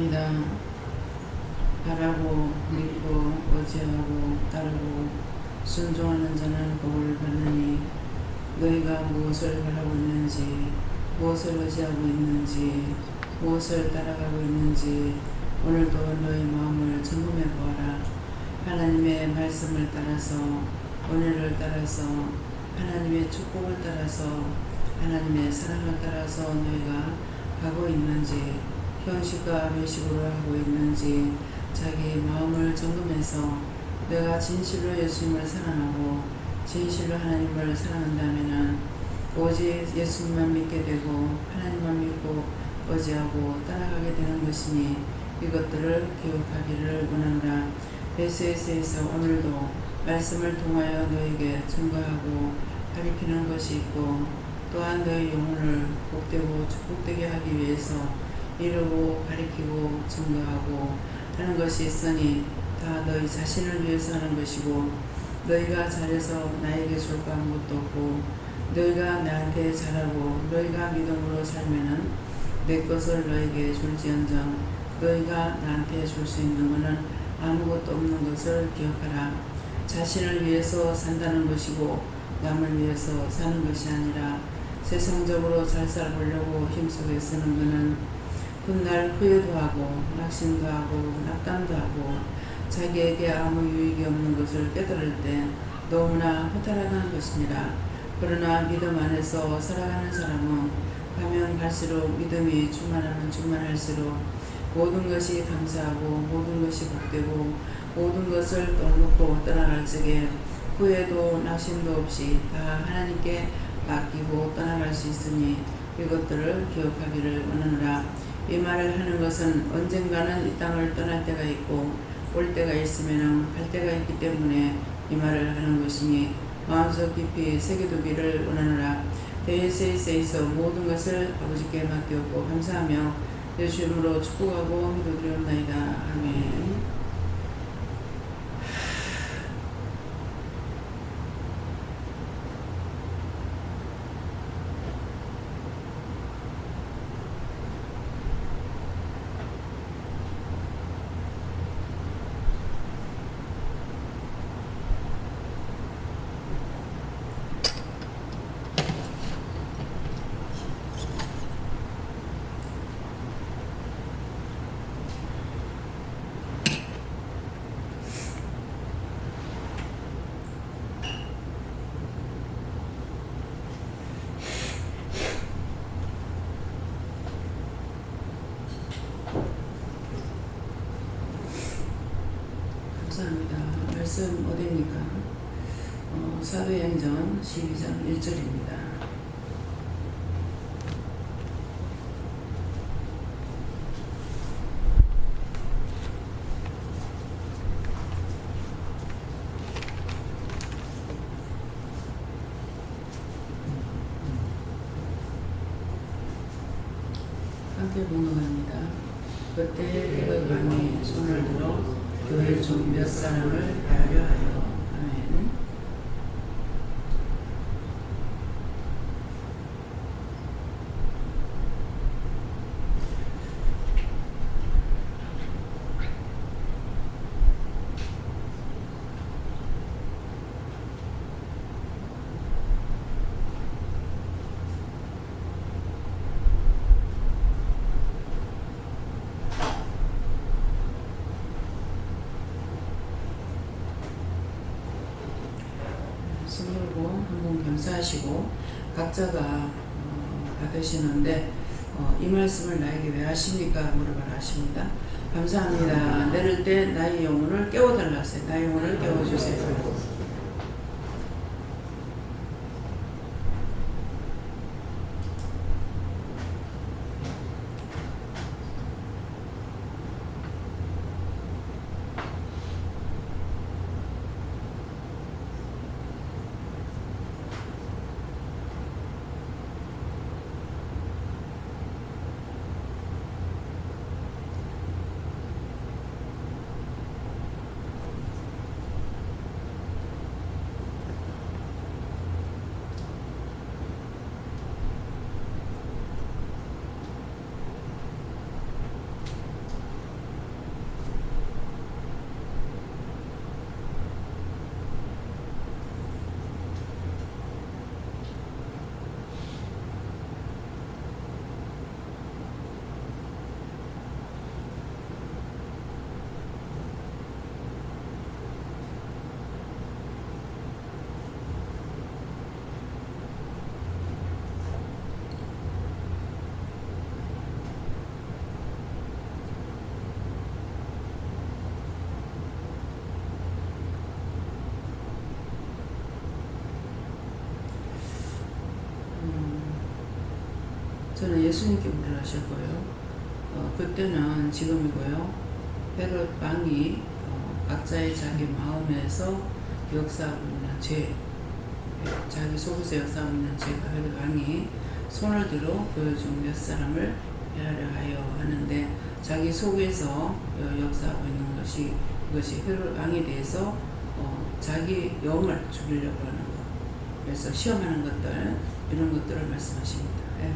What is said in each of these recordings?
감사합니다. 바라고 믿고 의지하고 따르고 순종하는 자는 복을 받느니 너희가 무엇을 바라고 있는지 무엇을 의지하고 있는지 무엇을 따라가고 있는지 오늘도 너희 마음을 점검해 보아라. 하나님의 말씀을 따라서 은혜를 따라서 하나님의 축복을 따라서 하나님의 사랑을 따라서 너희가 가고 있는지 형식과 외식으로 하고 있는지 자기 마음을 점검해서 내가 진실로 예수님을 사랑하고 진실로 하나님을 사랑한다면 오직 예수님만 믿게 되고 하나님만 믿고 의지하고 따라가게 되는 것이니 이것들을 기억하기를 원한다. 베스에서 오늘도 말씀을 통하여 너에게 증거하고 가리키는 것이 있고 또한 너의 영혼을 복되고 축복되게 하기 위해서 이루고 가리키고 증거하고 하는 것이 있으니 다 너희 자신을 위해서 하는 것이고 너희가 잘해서 나에게 줄 거 아무것도 없고 너희가 나한테 잘하고 너희가 믿음으로 살면은 내 것을 너에게 줄지언정 너희가 나한테 줄 수 있는 것은 아무것도 없는 것을 기억하라. 자신을 위해서 산다는 것이고 남을 위해서 사는 것이 아니라 세상적으로 잘 살아보려고 힘쓰고 쓰는 것은 훗날 후회도 하고 낙심도 하고 낙담도 하고 자기에게 아무 유익이 없는 것을 깨달을 때 너무나 허탈하다는 것입니다. 그러나 믿음 안에서 살아가는 사람은 가면 갈수록 믿음이 충만하면 충만할수록 모든 것이 감사하고 모든 것이 복되고 모든 것을 떠놓고 떠나갈 적에 후회도 낙심도 없이 다 하나님께 맡기고 떠나갈 수 있으니 이것들을 기억하기를 원하노라. 이 말을 하는 것은 언젠가는 이 땅을 떠날 때가 있고 올 때가 있으면 갈 때가 있기 때문에 이 말을 하는 것이니 마음속 깊이 새겨두기를 원하노라. 대예세에서 모든 것을 아버지께 맡겼고 감사하며 예수 이름으로 축복하고 기도드리옵나이다. 아멘. 감사합니다. 말씀 어디입니까? 사도행전 12장 1절입니다. 함께 봉독합니다. 그때 대거관이 손을 들어 교회 중 몇 사람을 하려 하여. 아멘. 성결고 한번 감사하시고 각자가 받으시는데 이 말씀을 나에게 왜 하십니까? 물어봐라 하십니다. 감사합니다. 내릴 때 나의 영혼을 깨워달라 하세요. 나의 영혼을 깨워주세요. 저는 예수님께 물을 하셨고요. 그때는 지금이고요. 헤롯 왕이 각자의 자기 마음에서 역사하고 있는 죄, 자기 속에서 역사하고 있는 죄가 헤롯 왕이 손을 들어 보여준 몇 사람을 해하려 하여 하는데, 자기 속에서 역사하고 있는 것이, 그것이 헤롯 왕에 대해서 자기 영을 죽이려고 하는 것, 그래서 시험하는 것들, 이런 것들을 말씀하십니다. 예.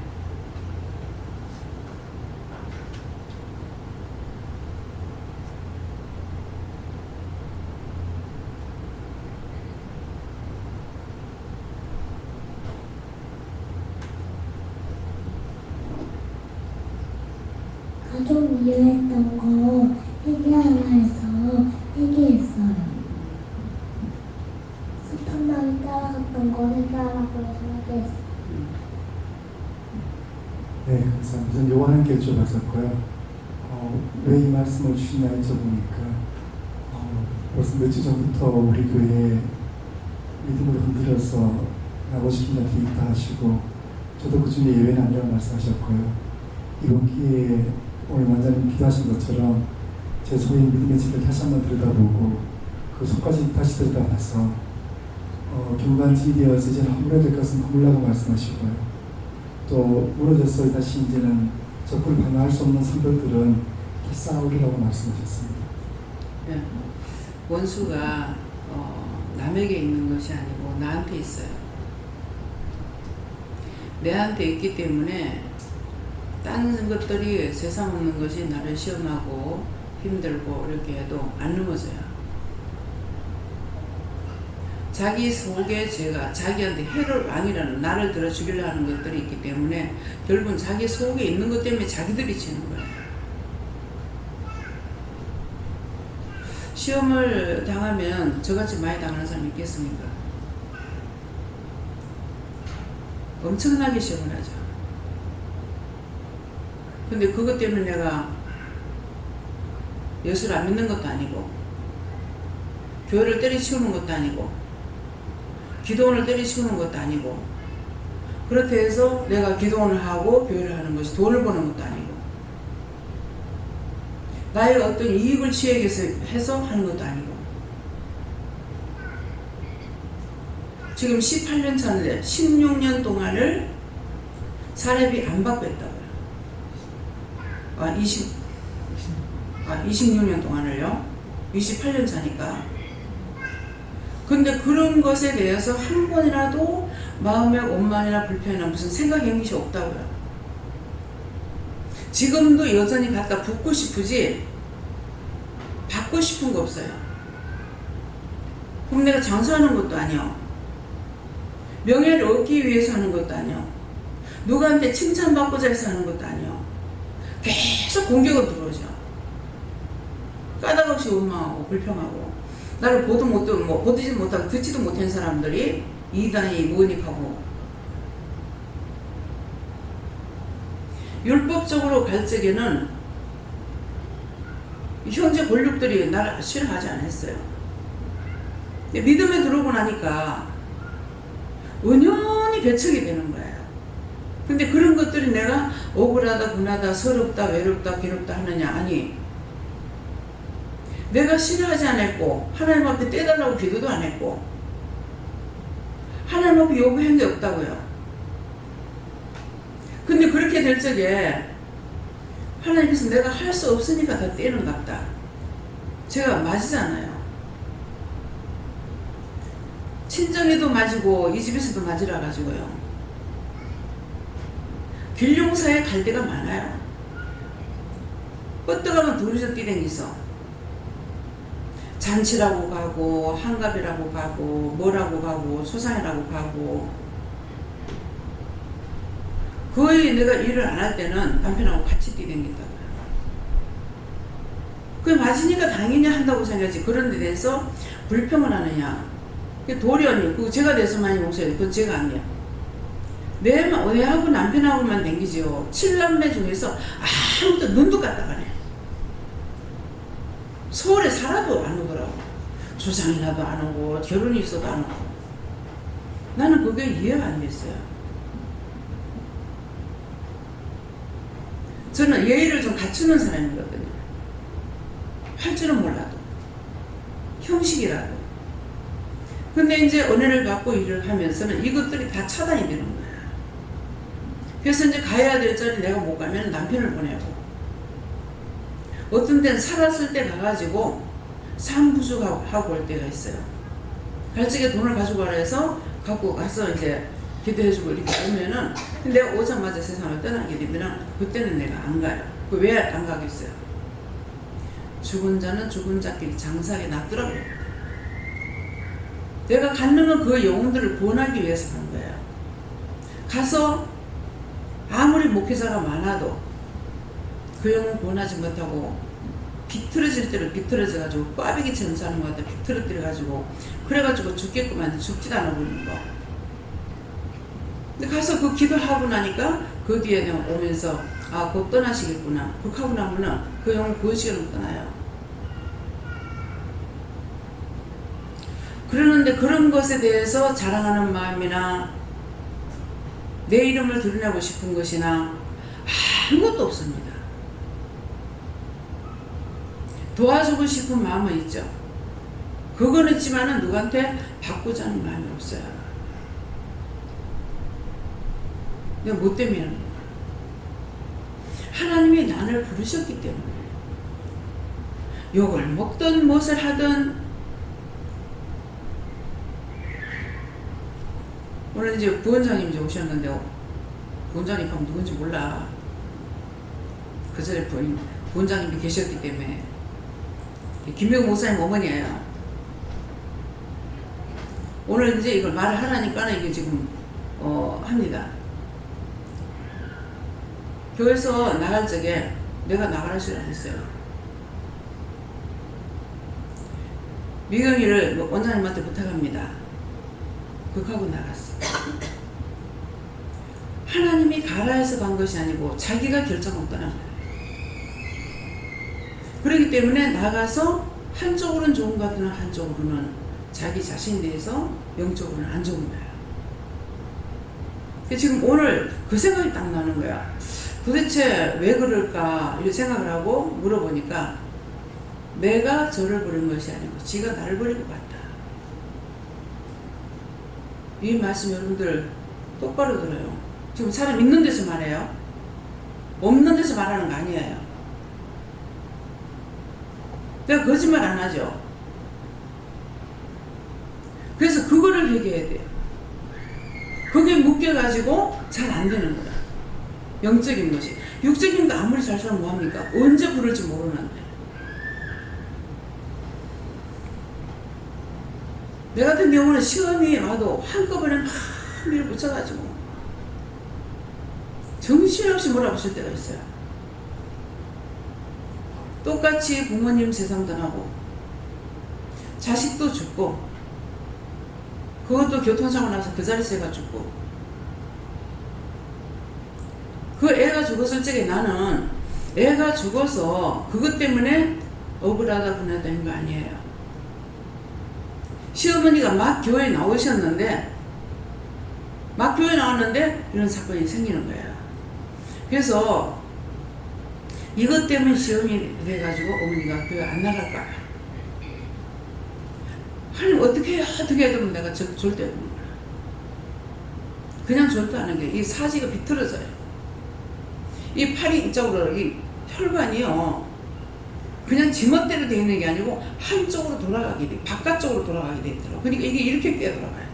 가족 이해했던 거 회개하라 해서 회개했어요. 스탄방이 따라갔던 거 회개하라고 해서 회개했어요. 네, 감사합니다. 저는 요한께 여쭤봤었고요. 왜 이 말씀을 주시냐 여쭤보니까 벌써 몇 주 전부터 우리 교회에 믿음으로 흔들어서 아버지 분한테 입다하시고, 저도 그 중에 예외는 아니라고 말씀하셨고요. 이번 기회에 오늘 원장님 기도하신 것처럼 제 소위 믿음의 책을 다시 한번 들여다보고 그 속까지 다시 들여다봐서 경관지되어서 이제는 허물어질 것은 허물라고 말씀하시고요. 또 무너져서 다시 이제는 적을 방어할 수 없는 성도들은 싸우리라고 말씀하셨습니다. 네. 원수가 남에게 있는 것이 아니고 나한테 있어요. 내한테 있기 때문에 딴 것들이 세상 없는 것이 나를 시험하고 힘들고 이렇게 해도 안 넘어져요. 자기 속에 죄가 자기한테 헤롯 왕이라는 나를 들어 죽이려 하는 것들이 있기 때문에 결국은 자기 속에 있는 것 때문에 자기들이 지는 거예요. 시험을 당하면 저같이 많이 당하는 사람이 있겠습니까? 엄청나게 시험을 하죠. 근데 그것 때문에 내가 예수를 안 믿는 것도 아니고, 교회를 때려치우는 것도 아니고, 기도원을 때려치우는 것도 아니고, 그렇게 해서 내가 기도원을 하고 교회를 하는 것이 돈을 버는 것도 아니고, 나의 어떤 이익을 취하기 위해서 하는 것도 아니고, 지금 18년 차인데 16년 동안을 사례비 안 받고 했다고요. 26년 동안을요. 28년 차니까. 근데 그런 것에 대해서 한 번이라도 마음에 원망이나 불편이나 무슨 생각이 것이 없다고요. 지금도 여전히 갖다 붓고 싶으지 받고 싶은 거 없어요. 그럼 내가 장사하는 것도 아니요. 명예를 얻기 위해서 하는 것도 아니요. 누구한테 칭찬받고자 해서 하는 것도 아니요. 계속 공격은 들어오죠. 까닭없이 원망하고 불평하고, 나를 보도 못하고 보지도 못하고 듣지도 못한 사람들이 이단이 무언익하고, 율법적으로 갈 적에는 형제 권력들이 나를 싫어하지 않았어요. 믿음에 들어오고 나니까 은연히 배척이 되는 거예요. 근데 그런 것들이 내가 억울하다, 분하다, 서럽다, 외롭다, 괴롭다 하느냐? 아니, 내가 싫어하지 않았고 하나님 앞에 떼달라고 기도도 안 했고 하나님 앞에 요구한 게 없다고요. 근데 그렇게 될 적에 하나님께서 내가 할 수 없으니까 더 떼는 것 같다. 제가 맞으잖아요. 친정에도 맞이고 이 집에서도 맞으라 가지고요. 길용사에 갈 데가 많아요. 뻗어가면 둘이서 뛰댕기서 잔치라고 가고 한갑이라고 가고 뭐라고 가고 소상이라고 가고, 거의 내가 일을 안 할 때는 남편하고 같이 뛰댕긴다고요. 그게 맞으니까 당연히 한다고 생각하지. 그런 데 대해서 불평을 하느냐. 도련이, 그거 제가 돼서 많이 목소리, 그건 제가 아니에요. 내하고 남편하고만 댕기죠. 7남매 중에서 아무도 눈도 깠다가네. 서울에 살아도 안 오더라고. 조상이 나도 안 오고 결혼이 있어도 안 오고. 나는 그게 이해가 안 됐어요. 저는 예의를 좀 갖추는 사람이거든요. 할 줄은 몰라도 형식이라도. 근데 이제 은혜를 받고 일을 하면서는 이것들이 다 차단이 되는 거예요. 그래서 이제 가야 될 자리 내가 못 가면 남편을 보내고, 어떤 때는 살았을 때 가가지고 산부수하고 올 때가 있어요. 갈 적에 돈을 가지고 가라 해서 갖고 가서 이제 기도해주고 이렇게 오면은, 내가 오자마자 세상을 떠나게 되면은 그때는 내가 안 가요. 그 왜 안 가겠어요? 죽은 자는 죽은 자끼리 장사하게 놔두라고요. 내가 갖는 건 그 영혼들을 구원하기 위해서 간 거예요. 가서 아무리 목회자가 많아도 그 영혼 구원하지 못하고 비틀어질 대로 비틀어져가지고 꽈배기처럼 사는 것 같아. 비틀어뜨려가지고 그래가지고 죽겠구만 하는데 죽지도 않아 보이는 거. 근데 가서 그 기도하고 나니까 그 뒤에 내가 오면서 아, 곧 떠나시겠구나. 그렇게 하고 나면은 그 영혼 구원시켜놓고 떠나요. 그러는데 그런 것에 대해서 자랑하는 마음이나 내 이름을 드러내고 싶은 것이나 아무것도 없습니다. 도와주고 싶은 마음은 있죠. 그건 있지만은 누구한테 받고자 하는 마음이 없어요. 내가 뭐 때문에 하나님이 나를 부르셨기 때문에. 욕을 먹든 무엇을 하든. 오늘 이제 부원장님이 오셨는데 부원장님 가면 누군지 몰라. 그 전에 부원장님이 계셨기 때문에. 김명우 목사님 어머니예요. 오늘 이제 이걸 말을 하라니까 이게 지금 합니다. 교회에서 나갈 적에 내가 나가라 소리 안 했어요. 미경이를 원장님한테 부탁합니다. 그렇게 하고 나갔어. 하나님이 가라 해서 간 것이 아니고 자기가 결정하고 떠난 거예요. 그렇기 때문에 나가서 한쪽으로는 좋은 것 같으나 한쪽으로는 자기 자신에 대해서 영적으로는 안 좋은 거예요. 지금 오늘 그 생각이 딱 나는 거야. 도대체 왜 그럴까 이런 생각을 하고 물어보니까 내가 저를 버린 것이 아니고 지가 나를 버리고 갔다. 이 말씀 여러분들 똑바로 들어요. 지금 사람 있는 데서 말해요. 없는 데서 말하는 거 아니에요. 내가 거짓말 안 하죠. 그래서 그거를 회개해야 돼요. 그게 묶여가지고 잘 안 되는 거야. 영적인 것이. 육적인 거 아무리 잘 살면 뭐합니까? 언제 부를지 모르는데. 내 같은 경우는 시험이 와도 한꺼번에 막 밀어붙여가지고 정신없이 몰아붙일 때가 있어요. 똑같이 부모님 세상 떠나고 자식도 죽고 그것도 교통사고 나서 그 자리에서 애가 죽고 그 애가 죽었을 적에 나는 애가 죽어서 그것 때문에 억울하다 분하다는 거 아니에요. 시어머니가 막 교회에 나오셨는데 막 교회에 나왔는데 이런 사건이 생기는 거예요. 그래서 이것 때문에 시험이 돼가지고 어머니가 교회 안 나갈까. 하나님 어떻게 해도 내가 절대 없는 거야. 그냥 절대 안 하는 게 이 사지가 비틀어져요. 이 팔이 이쪽으로 이 혈관이요. 그냥 지멋대로 되어 있는 게 아니고 한쪽으로 돌아가게 돼. 바깥쪽으로 돌아가게 돼 있더라고. 그러니까 이게 이렇게 뛰어 돌아가요.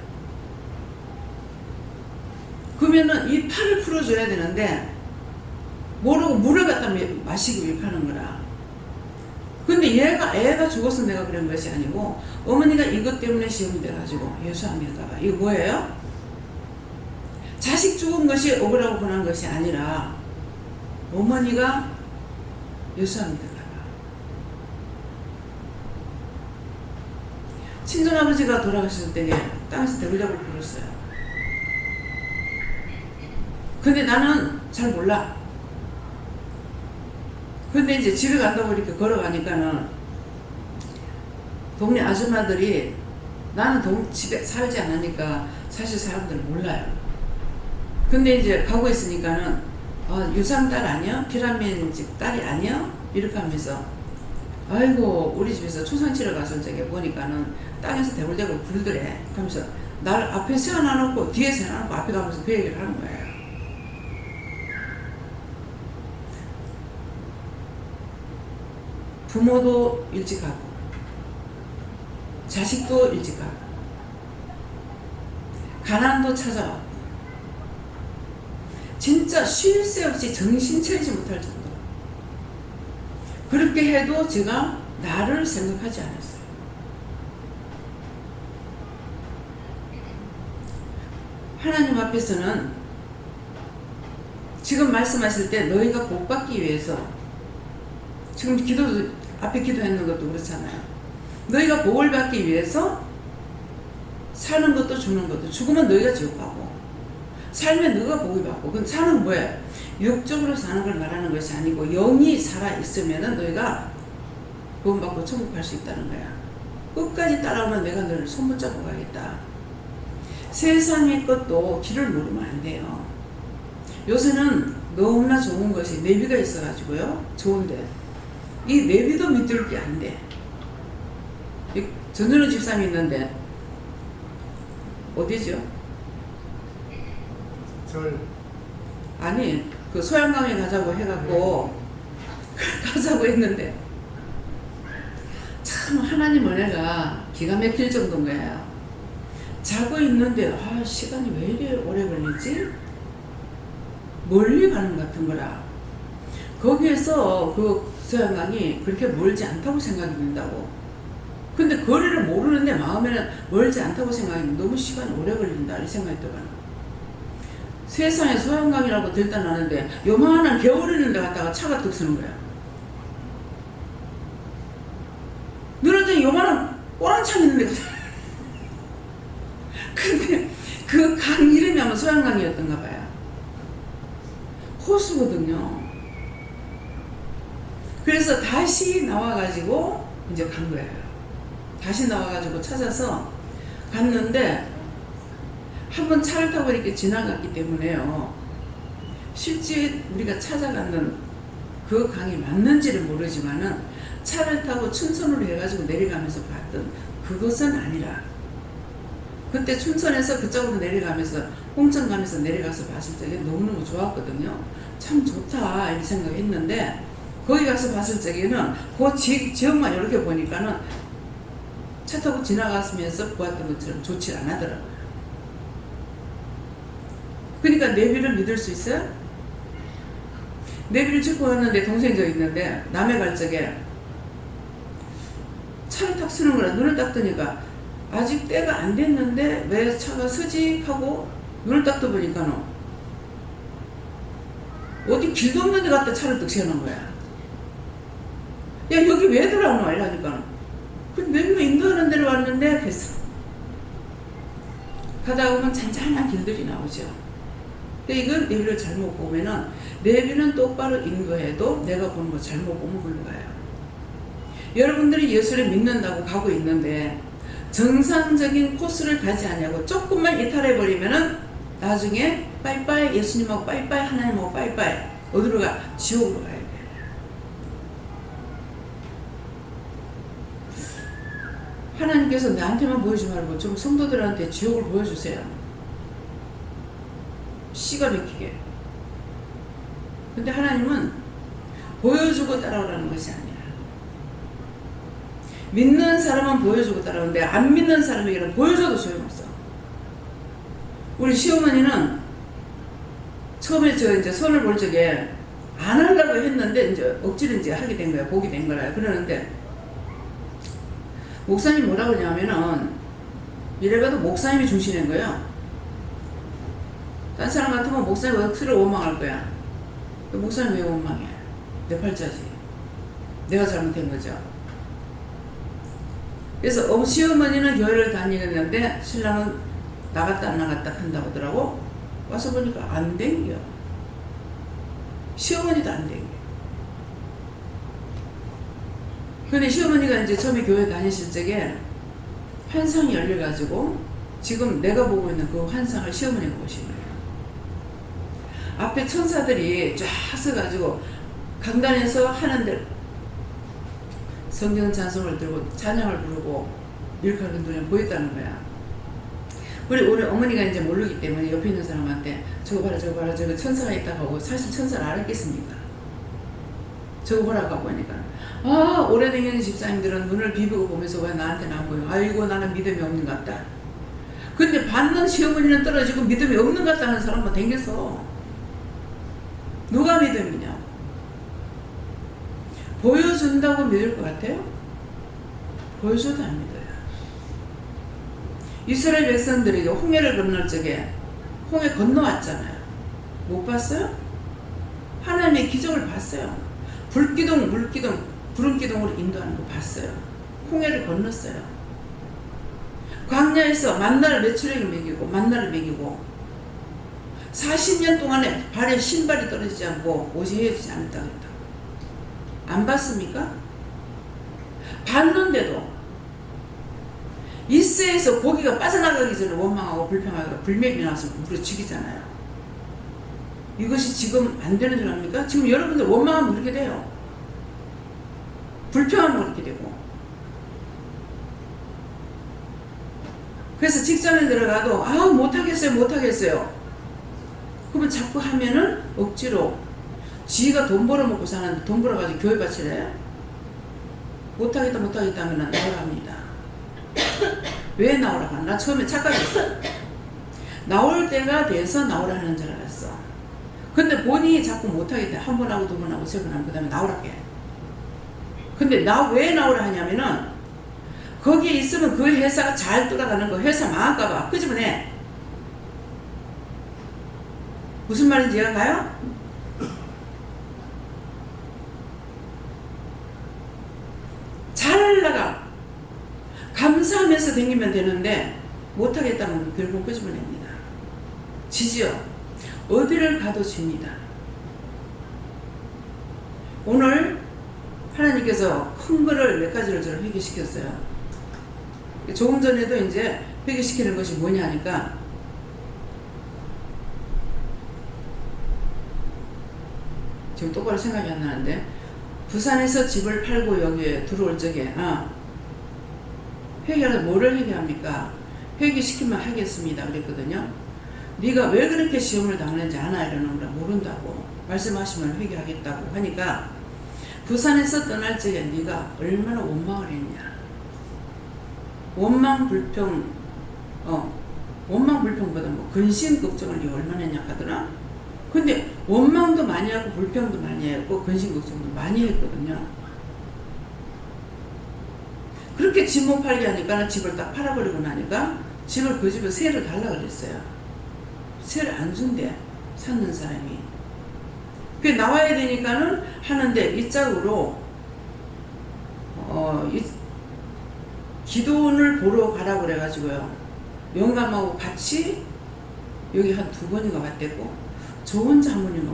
그러면은 이 팔을 풀어줘야 되는데 모르고 물을 갖다 마시고 이렇게 하는 거라. 근데 애가 죽어서 내가 그런 것이 아니고 어머니가 이것 때문에 시험이 돼가지고 예수함에다가 이거 뭐예요? 자식 죽은 것이 억울하고 분한 것이 아니라 어머니가 예수함에다가 친정아버지가 돌아가셨을 때 땅에서 대굴잡을 불었어요. 근데 나는 잘 몰라. 근데 이제 집에 간다고 이렇게 걸어가니까는 동네 아줌마들이 나는 집에 살지 않으니까 사실 사람들은 몰라요. 근데 이제 가고 있으니까는 유상 딸 아니야? 피라민집 딸이 아니야? 이렇게 하면서 아이고 우리 집에서 초상치러 가서 저기 보니까는 땅에서 대굴대굴 굴더래. 그러면서 나를 앞에 세워놔놓고 뒤에 세워놔놓고 앞에 가면서 그 얘기를 하는 거예요. 부모도 일찍 가고 자식도 일찍 가고 가난도 찾아왔고 진짜 쉴 새 없이 정신 차리지 못할 정도로 그렇게 해도 제가 나를 생각하지 않았어요. 하나님 앞에서는 지금 말씀하실 때 너희가 복 받기 위해서 지금 앞에 기도했는 것도 그렇잖아요. 너희가 복을 받기 위해서 사는 것도 죽는 것도 죽으면 너희가 지옥 가고 살면 너희가 복을 받고 그럼 사는 뭐예요? 육적으로 사는 걸 말하는 것이 아니고 영이 살아있으면 너희가 구원받고 천국 갈 수 있다는 거야. 끝까지 따라오면 내가 너를 손붙잡고 가겠다. 세상의 것도 길을 모르면 안 돼요. 요새는 너무나 좋은 것이 내비가 있어가지고요. 좋은데 이 내비도 믿을 게 안 돼. 전준호 집사님이 있는데 어디죠? 아니 그 소양강에 가자고 해갖고 가자고 했는데 참 하나님 은혜가 기가 막힐 정도인 거예요. 자고 있는데 시간이 왜 이래 오래 걸리지? 멀리 가는 것 같은 거라. 거기에서 그 소양강이 그렇게 멀지 않다고 생각이 든다고. 근데 거리를 모르는데 마음에는 멀지 않다고 생각이 너무 시간이 오래 걸린다 이 생각이 들어요. 세상에 소양강이라고 들떠나는데 요만한 겨울 있는 데 갔다가 차가 뚝 서는 거야. 늘어진 요만한 꼬랑창 있는 데 갔다가 근데 그 강 이름이 아마 소양강이었던가 봐요. 호수거든요. 그래서 다시 나와가지고 이제 간 거예요. 다시 나와가지고 찾아서 갔는데 한번 차를 타고 이렇게 지나갔기 때문에요. 실제 우리가 찾아가는 그 강이 맞는지를 모르지만은 차를 타고 춘천으로 해가지고 내려가면서 봤던 그것은 아니라 그때 춘천에서 그쪽으로 내려가면서 홍천 가면서 내려가서 봤을 적에 너무너무 좋았거든요. 참 좋다 이렇게 생각했는데 거기 가서 봤을 적에는 그 지역만 이렇게 보니까는 차 타고 지나갔으면서 보았던 것처럼 좋지 않았더라고요. 그러니까 내비를 믿을 수 있어요? 내비를 찍고 왔는데 동생이 저 있는데 남해 갈 적에 차를 탁 쓰는 거라 눈을 딱 뜨니까 아직 때가 안 됐는데 왜 차가 서직하고 눈을 딱 떠보니까는 어디 길도 없는 데 갔다 차를 딱 세우는 거야. 야 여기 왜 들어오노? 이러니까 그 내가 인도하는 데로 왔는데 그래서 가다 보면 잔잔한 길들이 나오죠. 근데 이건 내비를 잘못 보면은 내비는 똑바로 인도해도 내가 보는 거 잘못 보면 굴러가요. 여러분들이 예수를 믿는다고 가고 있는데 정상적인 코스를 가지 않냐고 조금만 이탈해버리면은 나중에 빠이빠이 예수님하고 빠이빠이 하나님하고 빠이빠이 어디로 가? 지옥으로 가야 돼. 하나님께서 나한테만 보여주지 말고 좀 성도들한테 지옥을 보여주세요. 씨가 맥히게. 근데 하나님은 보여주고 따라오라는 것이 아니야. 믿는 사람은 보여주고 따라오는데 안 믿는 사람에게는 보여줘도 소용없어. 우리 시어머니는 처음에 저 이제 손을 볼 적에 안 하려고 했는데 이제 억지로 이제 하게 된 거야. 보게 된 거라. 그러는데 목사님이 뭐라고 하냐면은 이래봐도 목사님이 중심인 거예요. 딴 사람 같으면 목사님 억지로 원망할 거야. 목사님 왜 원망해? 내 팔자지. 내가 잘못된 거죠. 그래서 시어머니는 교회를 다니겠는데 신랑은 나갔다 안 나갔다 한다고 하더라고. 와서 보니까 안 댕겨. 시어머니도 안 댕겨. 근데 시어머니가 이제 처음에 교회 다니실 적에 환상이 열려가지고 지금 내가 보고 있는 그 환상을 시어머니가 보신 거예요. 앞에 천사들이 쫙 서가지고 강단에서 하는데 성경 찬송을 들고 찬양을 부르고 이렇게 하는 눈에 보였다는 거야. 우리 어머니가 이제 모르기 때문에 옆에 있는 사람한테 저거 봐라 저거 봐라 저거 천사가 있다고 하고 사실 천사를 알았겠습니까? 저거 보라고 보니까 오래된 경 집사님들은 눈을 비비고 보면서 왜 나한테는 안 보여? 아이고 나는 믿음이 없는 것 같다. 근데 받는 시어머니는 떨어지고 믿음이 없는 것 같다는 사람만 댕겨서 누가 믿음이냐? 보여준다고 믿을 것 같아요? 보여줘도 안 믿어요. 이스라엘 백성들이 홍해를 건널 적에 홍해 건너왔잖아요. 못 봤어요? 하나님의 기적을 봤어요. 불기둥, 물기둥, 구름기둥으로 인도하는 거 봤어요. 홍해를 건넜어요. 광야에서 만나를 메추라기 먹이고 만나를 먹이고 40년 동안에 발에 신발이 떨어지지 않고 옷이 헤어지지 않았다고 했다. 안 봤습니까? 봤는데도 이스에서 고기가 빠져나가기 전에 원망하고 불평하고 불매이 나와서 물에 죽이잖아요. 이것이 지금 안 되는 줄 압니까? 지금 여러분들 원망하면 그렇게 돼요. 불평하면 그렇게 되고. 그래서 직장에 들어가도 못하겠어요. 그러면 자꾸 하면은 억지로 지가 돈 벌어먹고 사는데 돈 벌어가지고 교회 바치래요? 못하겠다 하면은 나오라 합니다. 왜 나오라 하나? 나 처음에 착각했어. 나올 때가 돼서 나오라 하는 줄 알았어. 근데 본인이 자꾸 못하겠다. 한 번 하고 두 번 하고 세 번 하고 그 다음에 나오라 해. 근데 왜 나오라 하냐면은 거기에 있으면 그 회사가 잘 돌아가는 거, 회사 망할까봐 끄집어내. 무슨 말인지 이해가 가요? 잘 나가. 감사하면서 다니면 되는데 못하겠다면 결국 끄집어냅니다. 지지요. 어디를 가도 집니다. 오늘 하나님께서 큰 거를 몇 가지를 저를 회개시켰어요. 조금 전에도 이제 회개시키는 것이 뭐냐 하니까 지금 똑바로 생각이 안 나는데 부산에서 집을 팔고 여기에 들어올 적에 회개를 뭐를 회개합니까? 회개시키면 하겠습니다 그랬거든요. 네가 왜 그렇게 시험을 당하는지 아나 이러는 거라 모른다고 말씀하시면 회개하겠다고 하니까 부산에서 떠날 적에 네가 얼마나 원망을 했냐. 원망 불평보다 뭐 근심 걱정을 네가 얼마나 했냐 하더라. 근데 원망도 많이 하고 불평도 많이 했고 근심 걱정도 많이 했거든요. 그렇게 집 못 팔게 하니까 집을 딱 팔아버리고 나니까 집을 그 집에 세를 달라고 그랬어요. 세를 안 준대 찾는 사람이. 그게 나와야 되니까는 하는데 이 짝으로 기도원을 보러 가라고 그래가지고요. 영감하고 같이 여기 한 2번인가 왔대고 저 혼자 한 번인가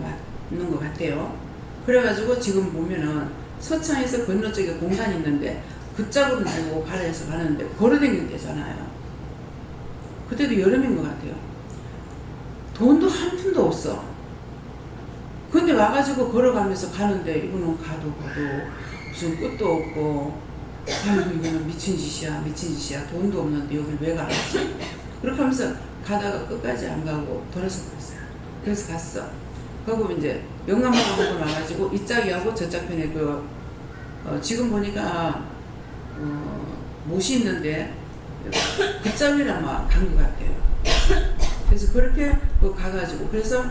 왔는 것 같아요. 그래가지고 지금 보면은 서창에서 건너쪽에 공간이 있는데 그 짝으로 말고 가라 해서 가는데 걸어다니는 데잖아요. 그때도 여름인 것 같아요. 돈도 한 푼도 없어. 근데 와가지고 걸어가면서 가는데 이거는 가도 무슨 끝도 없고 아이고 이거는 미친 짓이야 돈도 없는데 여길 왜 가지? 그렇게 하면서 가다가 끝까지 안 가고 돌아서 갔어요. 그래서 갔어. 그리고 이제 영감하고 한번 와가지고 이 짝이하고 저 짝편에 지금 보니까 못이 있는데 그 짝이랑 간 것 같아요. 그래서 그렇게 가가지고 그래서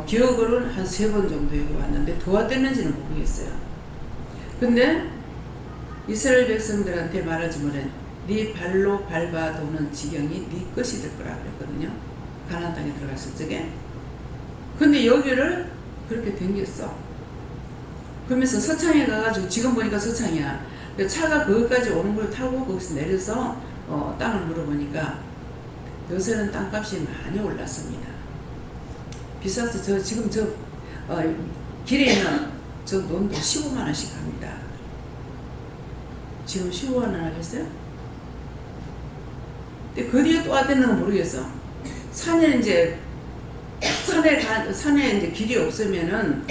기억으로는 한 3번 정도 여기 왔는데 도와드렸는지는 모르겠어요. 근데 이스라엘 백성들한테 말하자면 네 발로 밟아 도는 지경이 네 것이 될 거라 그랬거든요. 가나안 땅에 들어갔을 적에. 근데 여기를 그렇게 댕겼어. 그러면서 서창에 가가지고 지금 보니까 서창이야. 차가 거기까지 오는 걸 타고 거기서 내려서 땅을 물어보니까 요새는 땅값이 많이 올랐습니다. 비싸서 지금 길에 있는 저 논도 15만 원씩 합니다. 지금 15만 원 하겠어요? 근데 그 뒤에 또 왔다는 건 모르겠어. 산에 이제 산에 이제 길이 없으면은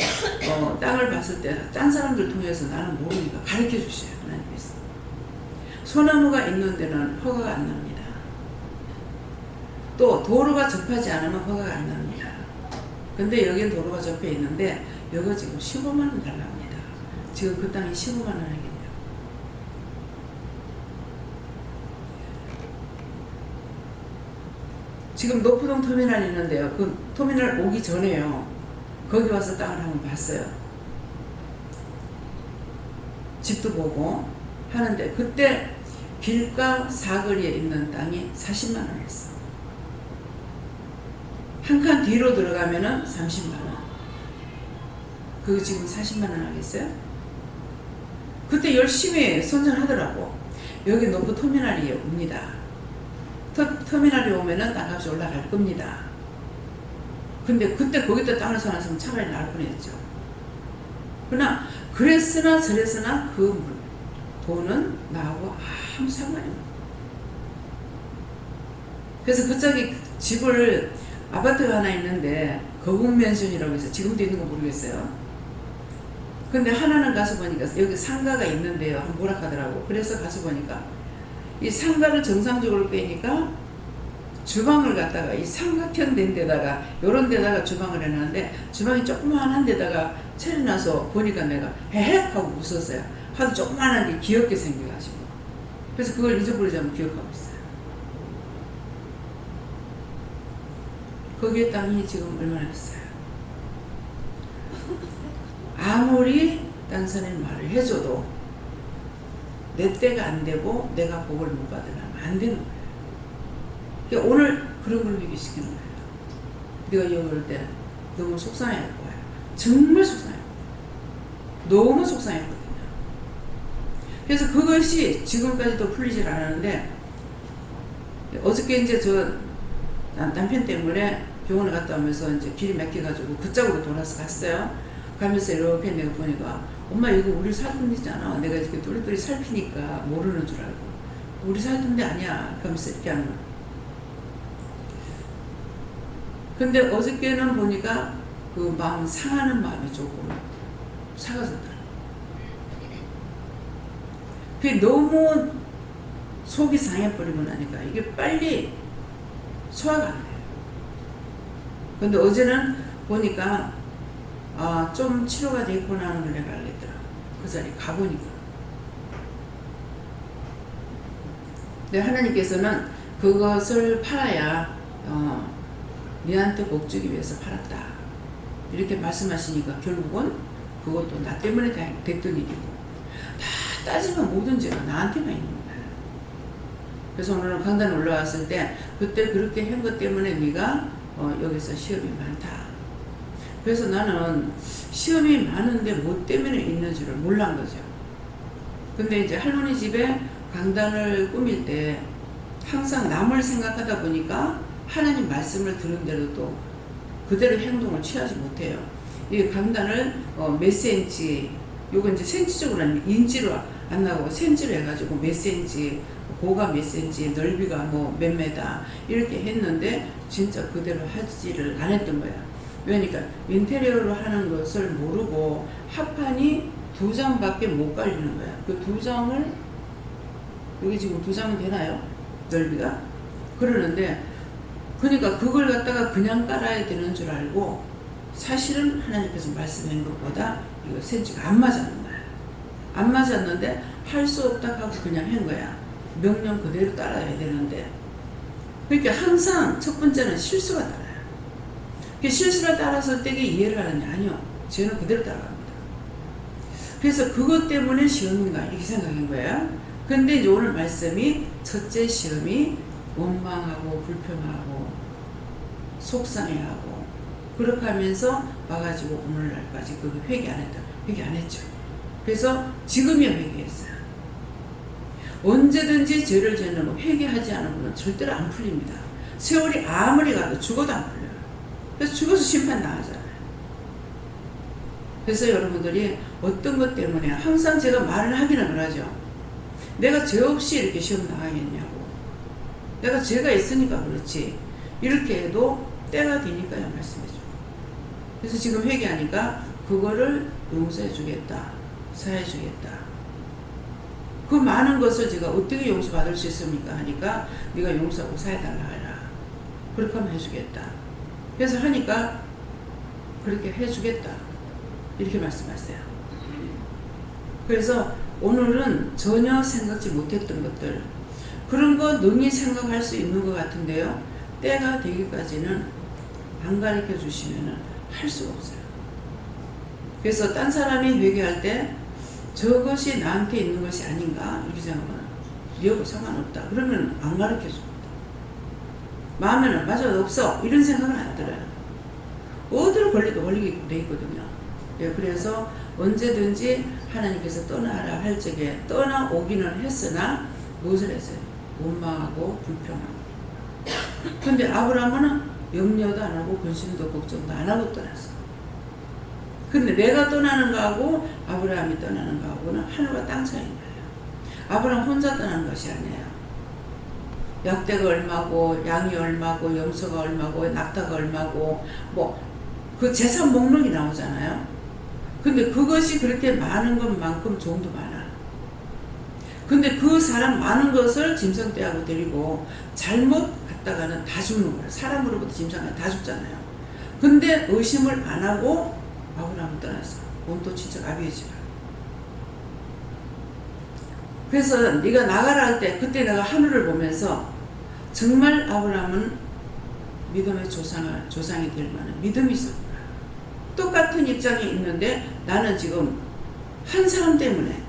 땅을 봤을 때 딴 사람들 통해서 나는 모르니까 가르쳐 주셔요. 하나님께서. 소나무가 있는 데는 허가가 안 납니다. 또 도로가 접하지 않으면 허가가 안 납니다. 근데 여기는 도로가 접해 있는데 여기 지금 15만 원 달랍니다. 지금 그 땅이 15만 원 하겠네요. 지금 노포동 터미널이 있는데요. 그 터미널 오기 전에요. 거기 와서 땅을 한번 봤어요. 집도 보고 하는데 그때 길가 사거리에 있는 땅이 40만 원 했어. 한 칸 뒤로 들어가면은 30만 원. 그거 지금 40만 원 하겠어요? 그때 열심히 선전하더라고. 여기 노포 터미널이 옵니다. 터미널이 오면은 땅값이 올라갈 겁니다. 근데 그때 거기다 땅을 사놨으면 차라리 나을 뻔했죠. 그러나 그랬으나 저랬으나 그 돈은 나하고 아무 상관이 없어요. 그래서 그쪽에 집을 아파트가 하나 있는데 거국맨션이라고 해서 지금도 있는 거 모르겠어요. 근데 하나는 가서 보니까 여기 상가가 있는데요. 한번 보라 하더라고. 그래서 가서 보니까 이 상가를 정상적으로 빼니까 주방을 갖다가 이 삼각형 된 데다가 요런 데다가 주방을 해놨는데 주방이 조그만한 데다가 차려놔서 보니까 내가 헤헤 하고 웃었어요. 하도 조그만한 게 귀엽게 생겨가지고. 그래서 그걸 잊어버리지 않고 기억하고 있어요. 거기에 땅이 지금 얼마나 비싸요? 아무리 딴 사람이 말을 해줘도 내 때가 안 되고 내가 복을 못 받으려면 안 되는 거예요. 그러니까 오늘 그런 걸 얘기시키는 거예요. 네가 여기 올 때 너무 속상해할 거예요. 정말 속상해요. 너무 속상했거든요. 그래서 그것이 지금까지도 풀리질 않았는데 어저께 이제 저 남편 때문에 병원에 갔다 오면서 이제 길이 막혀가지고 그쪽으로 돌아서 갔어요. 가면서 이렇게 내가 보니까 엄마 이거 우리 살던 데잖아. 내가 이렇게 똘똘이 살피니까 모르는 줄 알고 우리 살던 데 아니야. 그러면서 이렇게 하는 거야. 근데 어저께는 보니까 그 마음 상하는 마음이 조금 사라졌더라고요. 그게 너무 속이 상해버리고 나니까 이게 빨리 소화가 안 돼요. 근데 어제는 보니까 좀 치료가 됐구나 하는 걸 내가 알겠더라고. 그 자리에 가보니까. 근데 하나님께서는 그것을 팔아야 니한테 복 주기 위해서 팔았다. 이렇게 말씀하시니까 결국은 그것도 나 때문에 됐던 일이고 다 따지면 모든 죄가 나한테만 있는 거야. 그래서 오늘은 강단에 올라왔을 때 그때 그렇게 한 것 때문에 네가 여기서 시험이 많다. 그래서 나는 시험이 많은데 뭐 때문에 있는 줄을 몰란 거죠. 근데 이제 할머니 집에 강단을 꾸밀 때 항상 남을 생각하다 보니까 하나님 말씀을 들은 대로 또 그대로 행동을 취하지 못해요. 이 강단을 몇 센치, 요건 이제 센치적으로는 인치로 안 나오고 센치로 해가지고 몇 센치, 고가 몇 센치, 넓이가 뭐 몇 메다 이렇게 했는데 진짜 그대로 하지를 안 했던 거야. 그러니까 인테리어로 하는 것을 모르고 합판이 2장밖에 못 깔리는 거야. 그 2장을 여기 지금 2장은 되나요? 넓이가? 그러는데 그러니까 그걸 갖다가 그냥 깔아야 되는 줄 알고 사실은 하나님께서 말씀한 것보다 이거 센치가 안 맞았는 거야. 안 맞았는데 할 수 없다 하고 그냥 한 거야. 명령 그대로 따라야 되는데 그러니까 항상 첫 번째는 실수가 따라요. 그 실수를 따라서 되게 이해를 하느냐? 아니요. 저는 그대로 따라갑니다. 그래서 그것 때문에 시험인가 이렇게 생각한 거예요. 근데 이제 오늘 말씀이 첫째 시험이 원망하고 불평하고 속상해하고 그렇게 하면서 와가지고 오늘날까지 그 회개 안 했다. 회개 안 했죠. 그래서 지금이야 회개했어요. 언제든지 죄를 짓는 거 회개하지 않은 분은 절대로 안 풀립니다. 세월이 아무리 가도 죽어도 안 풀려요. 그래서 죽어서 심판 나가잖아요. 그래서 여러분들이 어떤 것 때문에 항상 제가 말을 하기는 그러죠. 내가 죄 없이 이렇게 시험 나가겠냐고. 내가 죄가 있으니까 그렇지. 이렇게 해도 때가 되니까요 말씀해줘. 그래서 지금 회개하니까 그거를 용서해 주겠다, 사해 주겠다. 그 많은 것을 제가 어떻게 용서받을 수 있습니까 하니까 네가 용서하고 사해달라 하라. 그렇게 하면 해주겠다. 그래서 하니까 그렇게 해주겠다 이렇게 말씀하세요. 그래서 오늘은 전혀 생각지 못했던 것들, 그런 거 능히 생각할 수 있는 것 같은데요, 때가 되기까지는 안 가르쳐 주시면 할 수가 없어요. 그래서 딴 사람이 회개할 때 저것이 나한테 있는 것이 아닌가 이렇게 생각하면 여고 상관없다 그러면 안 가르쳐 줍니다. 마음에는 맞아 없어 이런 생각은 안 들어요. 어디로 걸려도 걸리게 돼 있거든요. 예, 그래서 언제든지 하나님께서 떠나라 할 적에 떠나오기는 했으나 무엇을 했어요? 원망하고 불평하고. 근데 아브라함은 염려도 안 하고 근심도 걱정도 안 하고 떠났어. 근데 내가 떠나는 거하고 아브라함이 떠나는 거하고는 하늘과 땅 차이인 거예요. 아브라함 혼자 떠나는 것이 아니에요. 약대가 얼마고 양이 얼마고 염소가 얼마고 낙타가 얼마고 뭐 그 재산 목록이 나오잖아요. 근데 그것이 그렇게 많은 것만큼 종도 많아. 근데 그 사람 많은 것을 짐승떼하고 데리고 잘못 갔다가는 다 죽는 거예요. 사람으로부터 짐승은 다 죽잖아요. 근데 의심을 안 하고 아브라함은 떠났어. 온도 친척 아비에지가. 그래서 네가 나가라 할 때 그때 내가 하늘을 보면서 정말 아브라함은 믿음의 조상이 될 만한 믿음이 있었구나. 똑같은 입장이 있는데 나는 지금 한 사람 때문에,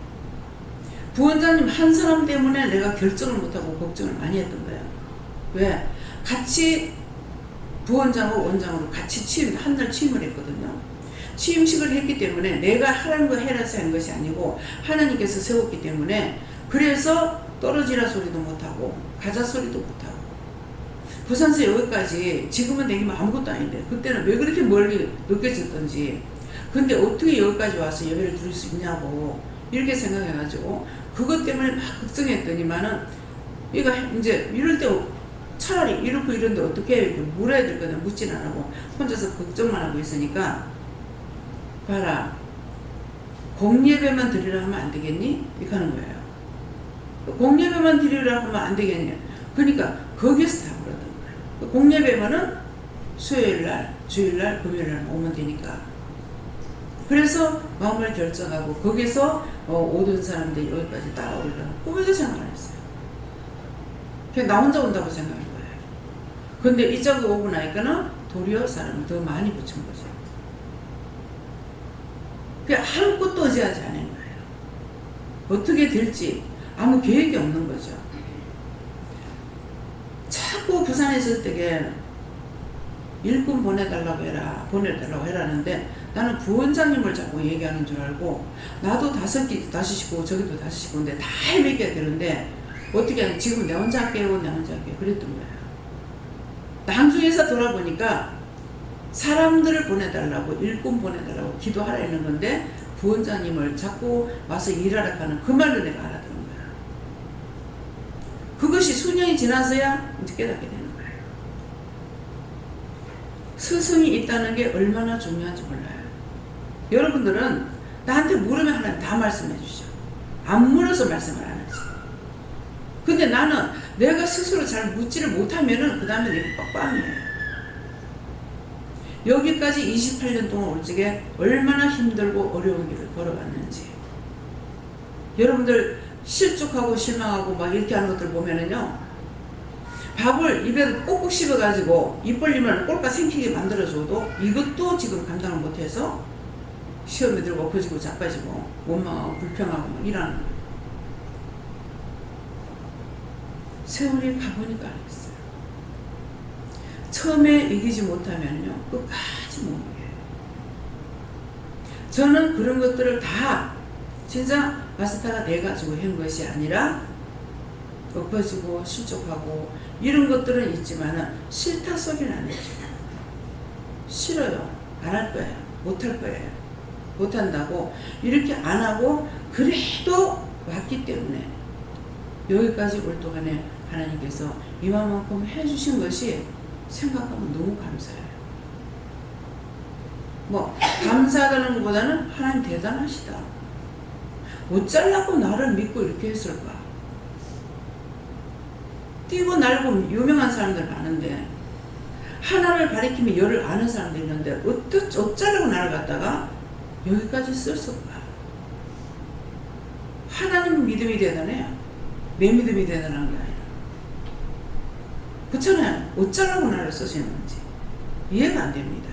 부원장님 한 사람 때문에 내가 결정을 못하고 걱정을 많이 했던 거예요. 왜? 같이 부원장하고 원장으로 같이 한날 취임을 했거든요. 취임식을 했기 때문에 내가 하라는 거 해라서 한 것이 아니고 하나님께서 세웠기 때문에, 그래서 떨어지라 소리도 못하고 가자 소리도 못하고 부산서 여기까지 지금은 내기면 아무것도 아닌데 그때는 왜 그렇게 멀리 느껴졌던지, 근데 어떻게 여기까지 와서 예배를 드릴 수 있냐고 이렇게 생각해가지고 그것 때문에 막 걱정했더니만은 얘가 이제 이럴 때 차라리 이렇고 이런데 어떻게 물어야 될 거냐 묻진 안 하고 혼자서 걱정만 하고 있으니까, 봐라 공예배만 드리라 하면 안 되겠니? 이렇게 하는 거예요. 공예배만 드리라 하면 안 되겠냐. 그러니까 거기에서 다 물었던 거예요. 공예배면은 수요일날, 주일날, 금요일날 오면 되니까. 그래서 마음을 결정하고 거기서 오던 사람들이 여기까지 따라오려고 꿈에도 생각 안 했어요. 그냥 나 혼자 온다고 생각한 거예요. 근데 이쪽에 오고 나니까는 도리어 사람을 더 많이 붙인 거죠. 그냥 아무것도 의지하지 않은 거예요. 어떻게 될지 아무 계획이 없는 거죠. 자꾸 부산에 있을 때에 일꾼 보내달라고 해라는데 나는 부원장님을 자꾸 얘기하는 줄 알고, 나도 5식구 저기도 5식구인데 다 해먹여야 되는데 어떻게 하냐, 지금 내 혼자 할게요 그랬던 거예요. 나중에서 돌아보니까 사람들을 보내달라고, 일꾼 보내달라고 기도하라 했는 건데 부원장님을 자꾸 와서 일하라 하는 그 말로 내가 알아듣는 거야. 그것이 수년이 지나서야 이제 깨닫게 되는 거예요. 스승이 있다는 게 얼마나 중요한지 몰라요. 여러분들은 나한테 물으면 하나님 다 말씀해 주셔. 안 물어서 말씀을 안 하지. 근데 나는 내가 스스로 잘 묻지를 못하면은 그 다음에 내가 빡빡이에요. 여기까지 28년 동안 올 적에 얼마나 힘들고 어려운 길을 걸어왔는지. 여러분들 실족하고 실망하고 막 이렇게 하는 것들 보면은요, 밥을 입에 꼭꼭 씹어가지고 입 벌리면 꼴까 생기게 만들어줘도 이것도 지금 감당을 못해서 시험에 들고 엎어지고 자빠지고 원망하고 불평하고 막 이러는 거예요. 세월이 가보니까 알겠어요. 처음에 이기지 못하면요 끝까지 못 이겨요. 저는 그런 것들을 다 진짜 마스터가 내가지고 한 것이 아니라 엎어지고 실족하고 이런 것들은 있지만 싫다 소리는 안 해요. 싫어요. 안 할 거예요. 못 할 거예요. 못 한다고 이렇게 안 하고 그래도 왔기 때문에 여기까지 올 동안에 하나님께서 이만큼 해주신 것이 생각하면 너무 감사해요. 뭐 감사하다는 것보다는 하나님 대단하시다. 어쩌려고 나를 믿고 이렇게 했을까? 뛰고 날고 유명한 사람들 많은데 하나를 가리키면 열을 아는 사람들이 있는데 어쩌려고 나를 갖다가 여기까지 썼을까? 하나님 믿음이 대단해요. 내 믿음이 대단한 게 아니라. 그렇잖아요. 어쩌라고 나를 쓰시는지 이해가 안 됩니다.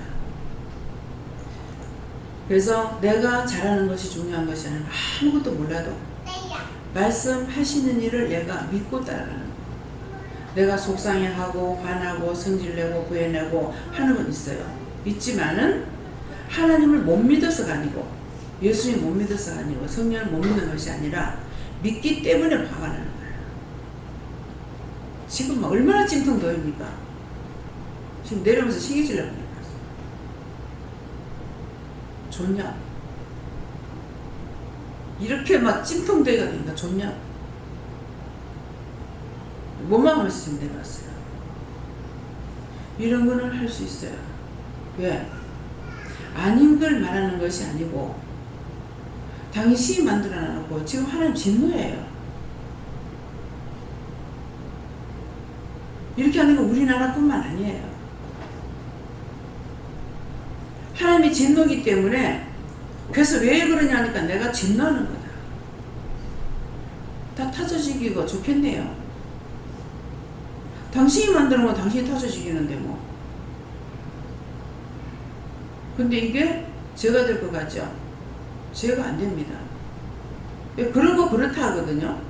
그래서 내가 잘하는 것이 중요한 것이 아니라 아무것도 몰라도 말씀하시는 일을 내가 믿고 따라가는 거. 내가 속상해하고 화나고 성질내고 구해내고 하는 건 있어요. 있지만은 하나님을 못 믿어서가 아니고 예수님 못 믿어서가 아니고 성령을 못 믿는 것이 아니라 믿기 때문에 화가 나는 거예요. 지금 막 얼마나 찜통더입니까? 지금 내려오면서 시기질려고 합니다. 좋냐? 이렇게 막 찜통대가 되니까 좋냐? 뭐만 말씀 내려왔어요. 이런 거는 할 수 있어요. 왜? 아닌 걸 말하는 것이 아니고 당신이 만들어 놔놓고 지금 하나님 진노예요. 이렇게 하는 건 우리나라뿐만 아니에요. 하나님이 진노기 때문에 그래서 왜 그러냐 하니까 내가 진노하는 거다. 다 터져지기가 좋겠네요. 당신이 만드는 건 당신이 터져지기는데 뭐. 근데 이게 죄가 될 것 같죠? 죄가 안 됩니다. 그런 거 그렇다 하거든요.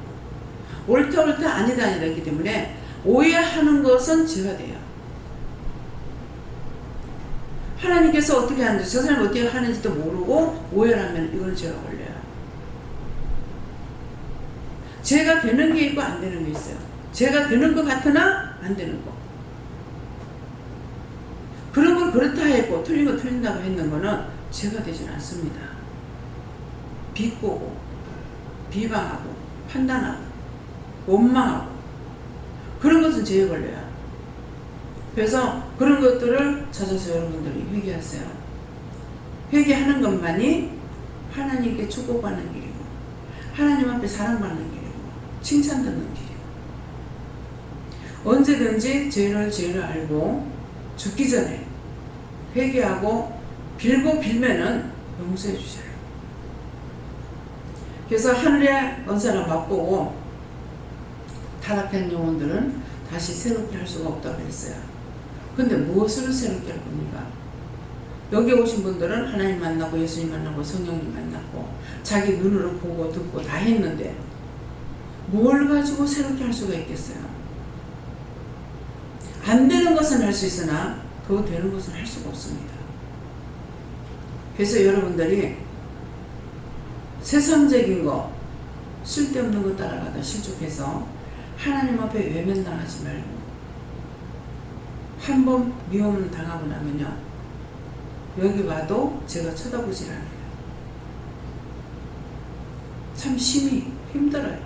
옳다 아니다 했기 때문에 오해하는 것은 죄가 돼요. 하나님께서 어떻게 하는지 저 사람이 어떻게 하는지도 모르고 오해를 하면 이건 죄가 걸려요. 죄가 되는 게 있고 안 되는 게 있어요. 죄가 되는 것 같으나 안 되는 거. 그런 걸 그렇다 했고 틀린 거 틀린다고 했는 거는 죄가 되진 않습니다. 비꼬고 비방하고 판단하고 원망하고 그런 것은 죄에 걸려요. 그래서 그런 것들을 찾아서 여러분들이 회개하세요. 회개하는 것만이 하나님께 축복받는 길이고 하나님 앞에 사랑받는 길이고 칭찬 듣는 길이고 언제든지 죄를 알고 죽기 전에 회개하고 빌고 빌면은 용서해 주셔요. 그래서 하늘의 언사를 맛보고 타락한 영혼들은 다시 새롭게 할 수가 없다고 했어요. 근데 무엇을 새롭게 할 겁니까? 여기 오신 분들은 하나님 만나고 예수님 만나고 성령님 만났고 자기 눈으로 보고 듣고 다 했는데 뭘 가지고 새롭게 할 수가 있겠어요? 안 되는 것은 할 수 있으나 더 되는 것은 할 수가 없습니다. 그래서 여러분들이 세상적인 거 쓸데없는 거 따라가다 실족해서 하나님 앞에 외면당하지 말고 한번 미움 당하고 나면요 여기 와도 제가 쳐다보질 않아요. 참 심히 힘들어요.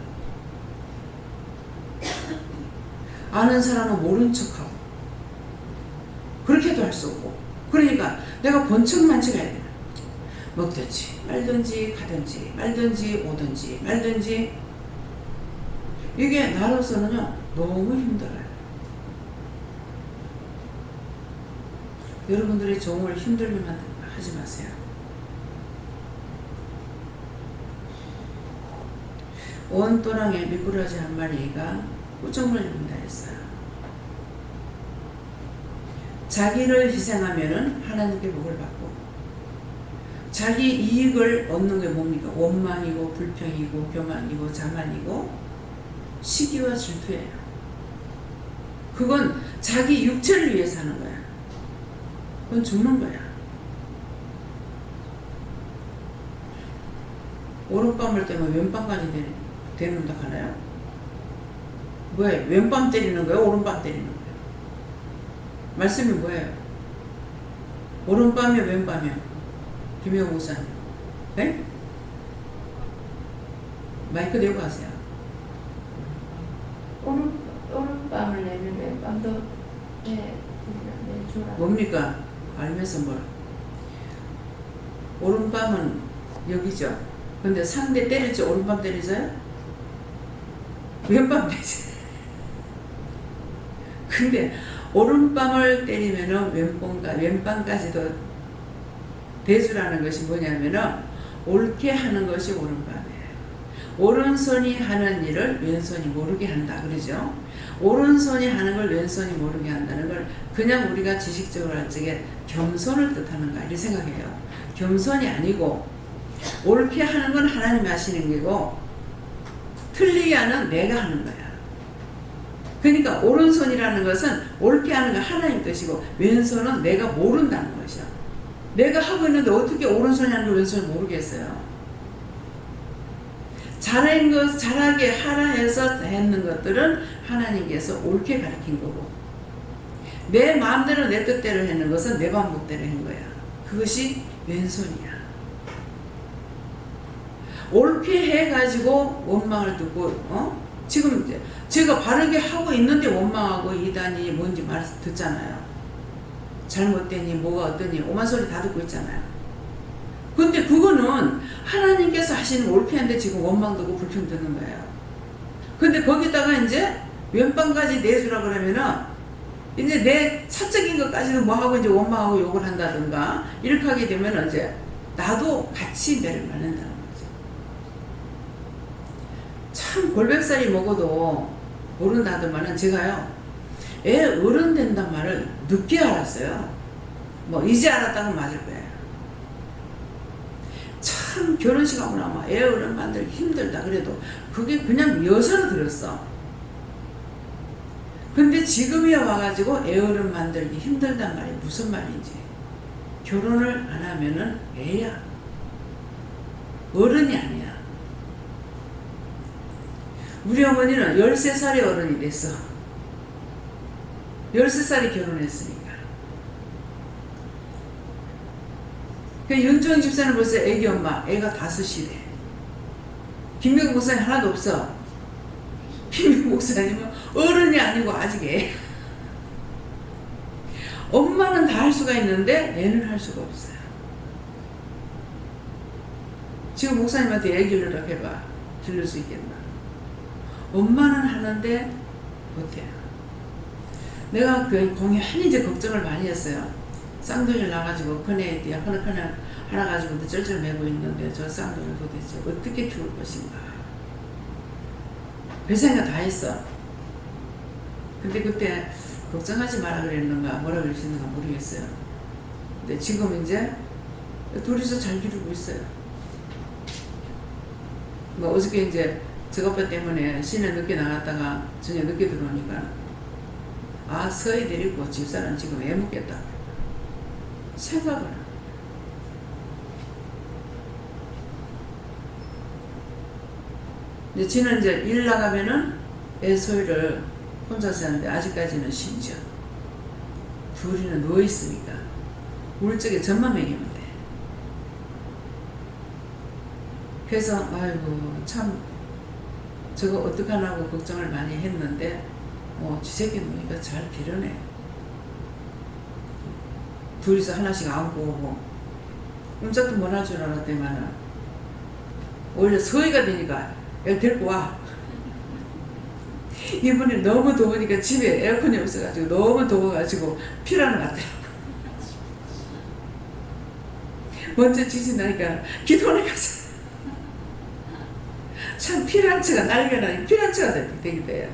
아는 사람은 모른 척하고 그렇게도 할 수 없고 그러니까 내가 본척만치 가야 돼요. 먹든지 말든지 가든지 말든지 오든지 말든지 이게 나로서는요 너무 힘들어요. 여러분들의 종을 힘들게만 하지 마세요. 온 또랑에 미꾸라지 한 마리가 꾸정을 입는다 했어요. 자기를 희생하면은 하나님께 복을 받고 자기 이익을 얻는 게 뭡니까? 원망이고 불평이고 교만이고 자만이고 시기와 질투예요. 그건 자기 육체를 위해서 하는 거야. 그건 죽는 거야. 오른밤을 때면 왼밤까지 되는다 하나요? 뭐예요? 왼밤 때리는 거예요? 오른밤 때리는 거예요? 말씀이 뭐예요? 오른밤이요? 왼밤이요? 김혜호 목사님. 네? 마이크 대고 하세요. 오른밤을 내면 왼밤도 네, 뭡니까? 알면서 뭐라? 오른밤은 여기죠. 근데 상대 때릴지 오른밤 때리져요? 왼밤 때리지. 근데 오른밤을 때리면은 왼밤까지도 대수라는 것이 뭐냐면은 옳게 하는 것이 오른밤이에요. 오른손이 하는 일을 왼손이 모르게 한다. 그러죠? 오른손이 하는 걸 왼손이 모르게 한다는 걸 그냥 우리가 지식적으로 할 적에 겸손을 뜻하는가 이렇게 생각해요. 겸손이 아니고 옳게 하는 건 하나님이 하시는 거고 틀리게 하는 내가 하는 거야. 그러니까 오른손이라는 것은 옳게 하는 건 하나님 뜻이고 왼손은 내가 모른다는 것이야. 내가 하고 있는데 어떻게 오른손이 하는 걸 왼손이 모르겠어요. 잘하게 하라 해서 했는 것들은 하나님께서 옳게 가르친 거고 내 마음대로 내 뜻대로 했는 것은 내 방법대로 한 거야. 그것이 왼손이야. 옳게 해가지고 원망을 듣고 지금 이제 제가 바르게 하고 있는데 원망하고 이단이 뭔지 말 듣잖아요. 잘못되니 뭐가 어떠니 오만 소리 다 듣고 있잖아요. 근데 그거는 하나님께서 하시는 옳게 하는데 지금 원망 듣고 불평 듣는 거예요. 근데 거기다가 이제 왼방까지 내주라 그러면은 이제 내 사적인 것까지도 뭐하고 이제 원망하고 욕을 한다든가 이렇게 하게 되면 이제 나도 같이 매를 맞는다는 거죠. 참 골백살이 먹어도 모른다더만은 제가요 애 어른 된단 말을 늦게 알았어요. 뭐 이제 알았다면 맞을 거예요. 참 결혼식 하고 나면 애 어른 만들기 힘들다 그래도 그게 그냥 여사로 들었어. 근데 지금에 와가지고 애 어른 만들기 힘들단 말이 무슨 말인지. 결혼을 안 하면은 애야. 어른이 아니야. 우리 어머니는 13살에 어른이 됐어. 13살에 결혼했으니까. 그 윤종희 집사는 벌써 애기 엄마, 애가 5이래. 김명 목사님 하나도 없어. 김명 목사님은 어른이 아니고 아직 애. 엄마는 다 할 수가 있는데 애는 할 수가 없어요. 지금 목사님한테 애 길러라 해봐. 길를 수 있겠나? 엄마는 하는데 못해요. 내가 그 공연히 이제 걱정을 많이 했어요. 쌍둥이를 낳아가지고 큰애 하나 가지고 쩔쩔 매고 있는데 저 쌍둥이를 도대체 어떻게 키울 것인가. 별 생각 다 했어. 근데 그때 걱정하지 마라 그랬는가 뭐라 그러시는가 모르겠어요. 근데 지금 이제 둘이서 잘 기르고 있어요. 뭐 어저께 이제 저것배 때문에 시내 늦게 나갔다가 저녁 늦게 들어오니까 아 서희 데리고 집사는 지금 애 묻겠다 생각을. 이제 지는 이제 일 나가면은 애 서희를 혼자서 하는데 아직까지는 심지어 둘이는 누워있으니까 울 적에 젖만 먹이면 돼. 그래서 아이고 참 저거 어떡하나고 걱정을 많이 했는데 지새끼 놓으니까 잘 기르네. 둘이서 하나씩 안고 오고 꼼짝도 못 할 줄 알았더니만은 오히려 서희가 되니까 애를 데리고 와. 이번에 너무 더우니까 집에 에어컨이 없어가지고 너무 더워가지고 피라는 것 같아요. 먼저 지진 나니까 기도원에 가서 참 피란치가 난리가 나니 피란치가 되기도 해요.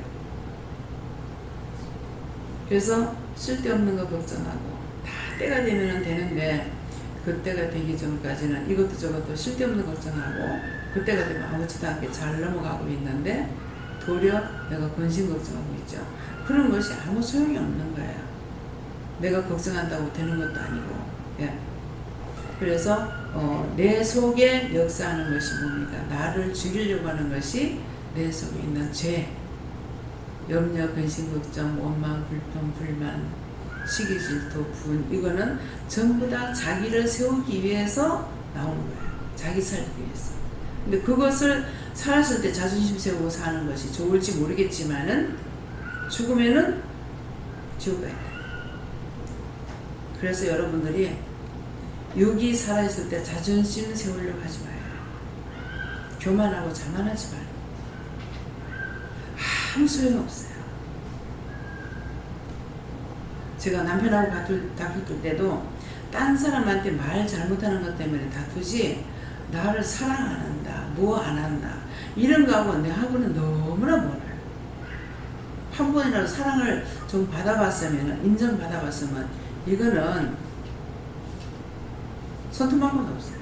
그래서 쓸데없는 거 걱정하고 다 때가 되면 되는데 그때가 되기 전까지는 이것도 저것도 쓸데없는 걱정하고 그때가 되면 아무렇지도 않게 잘 넘어가고 있는데 도리어 내가 근심 걱정하고 있죠. 그런 것이 아무 소용이 없는 거예요. 내가 걱정한다고 되는 것도 아니고. 예. 그래서 내 속에 역사하는 것이 뭡니까? 나를 죽이려고 하는 것이 내 속에 있는 죄, 염려, 근심, 걱정, 원망, 불평, 불만, 시기, 질투, 분. 이거는 전부 다 자기를 세우기 위해서 나오는 거예요. 자기 살기 위해서. 근데 그것을 살았을 때 자존심 세우고 사는 것이 좋을지 모르겠지만은 죽으면은 지옥 가야 돼. 그래서 여러분들이 여기 살아있을 때 자존심 세우려고 하지 마요. 교만하고 자만하지 마요. 아무 소용없어요. 제가 남편하고 다툴 때도 딴 사람한테 말 잘못하는 것 때문에 다투지 나를 사랑 안 한다, 뭐 안 한다 이런 거하고 내하고는 너무나 멀어요. 한 번이라도 사랑을 좀 받아봤으면, 인정받아봤으면 이거는 손톱만큼도 없어요.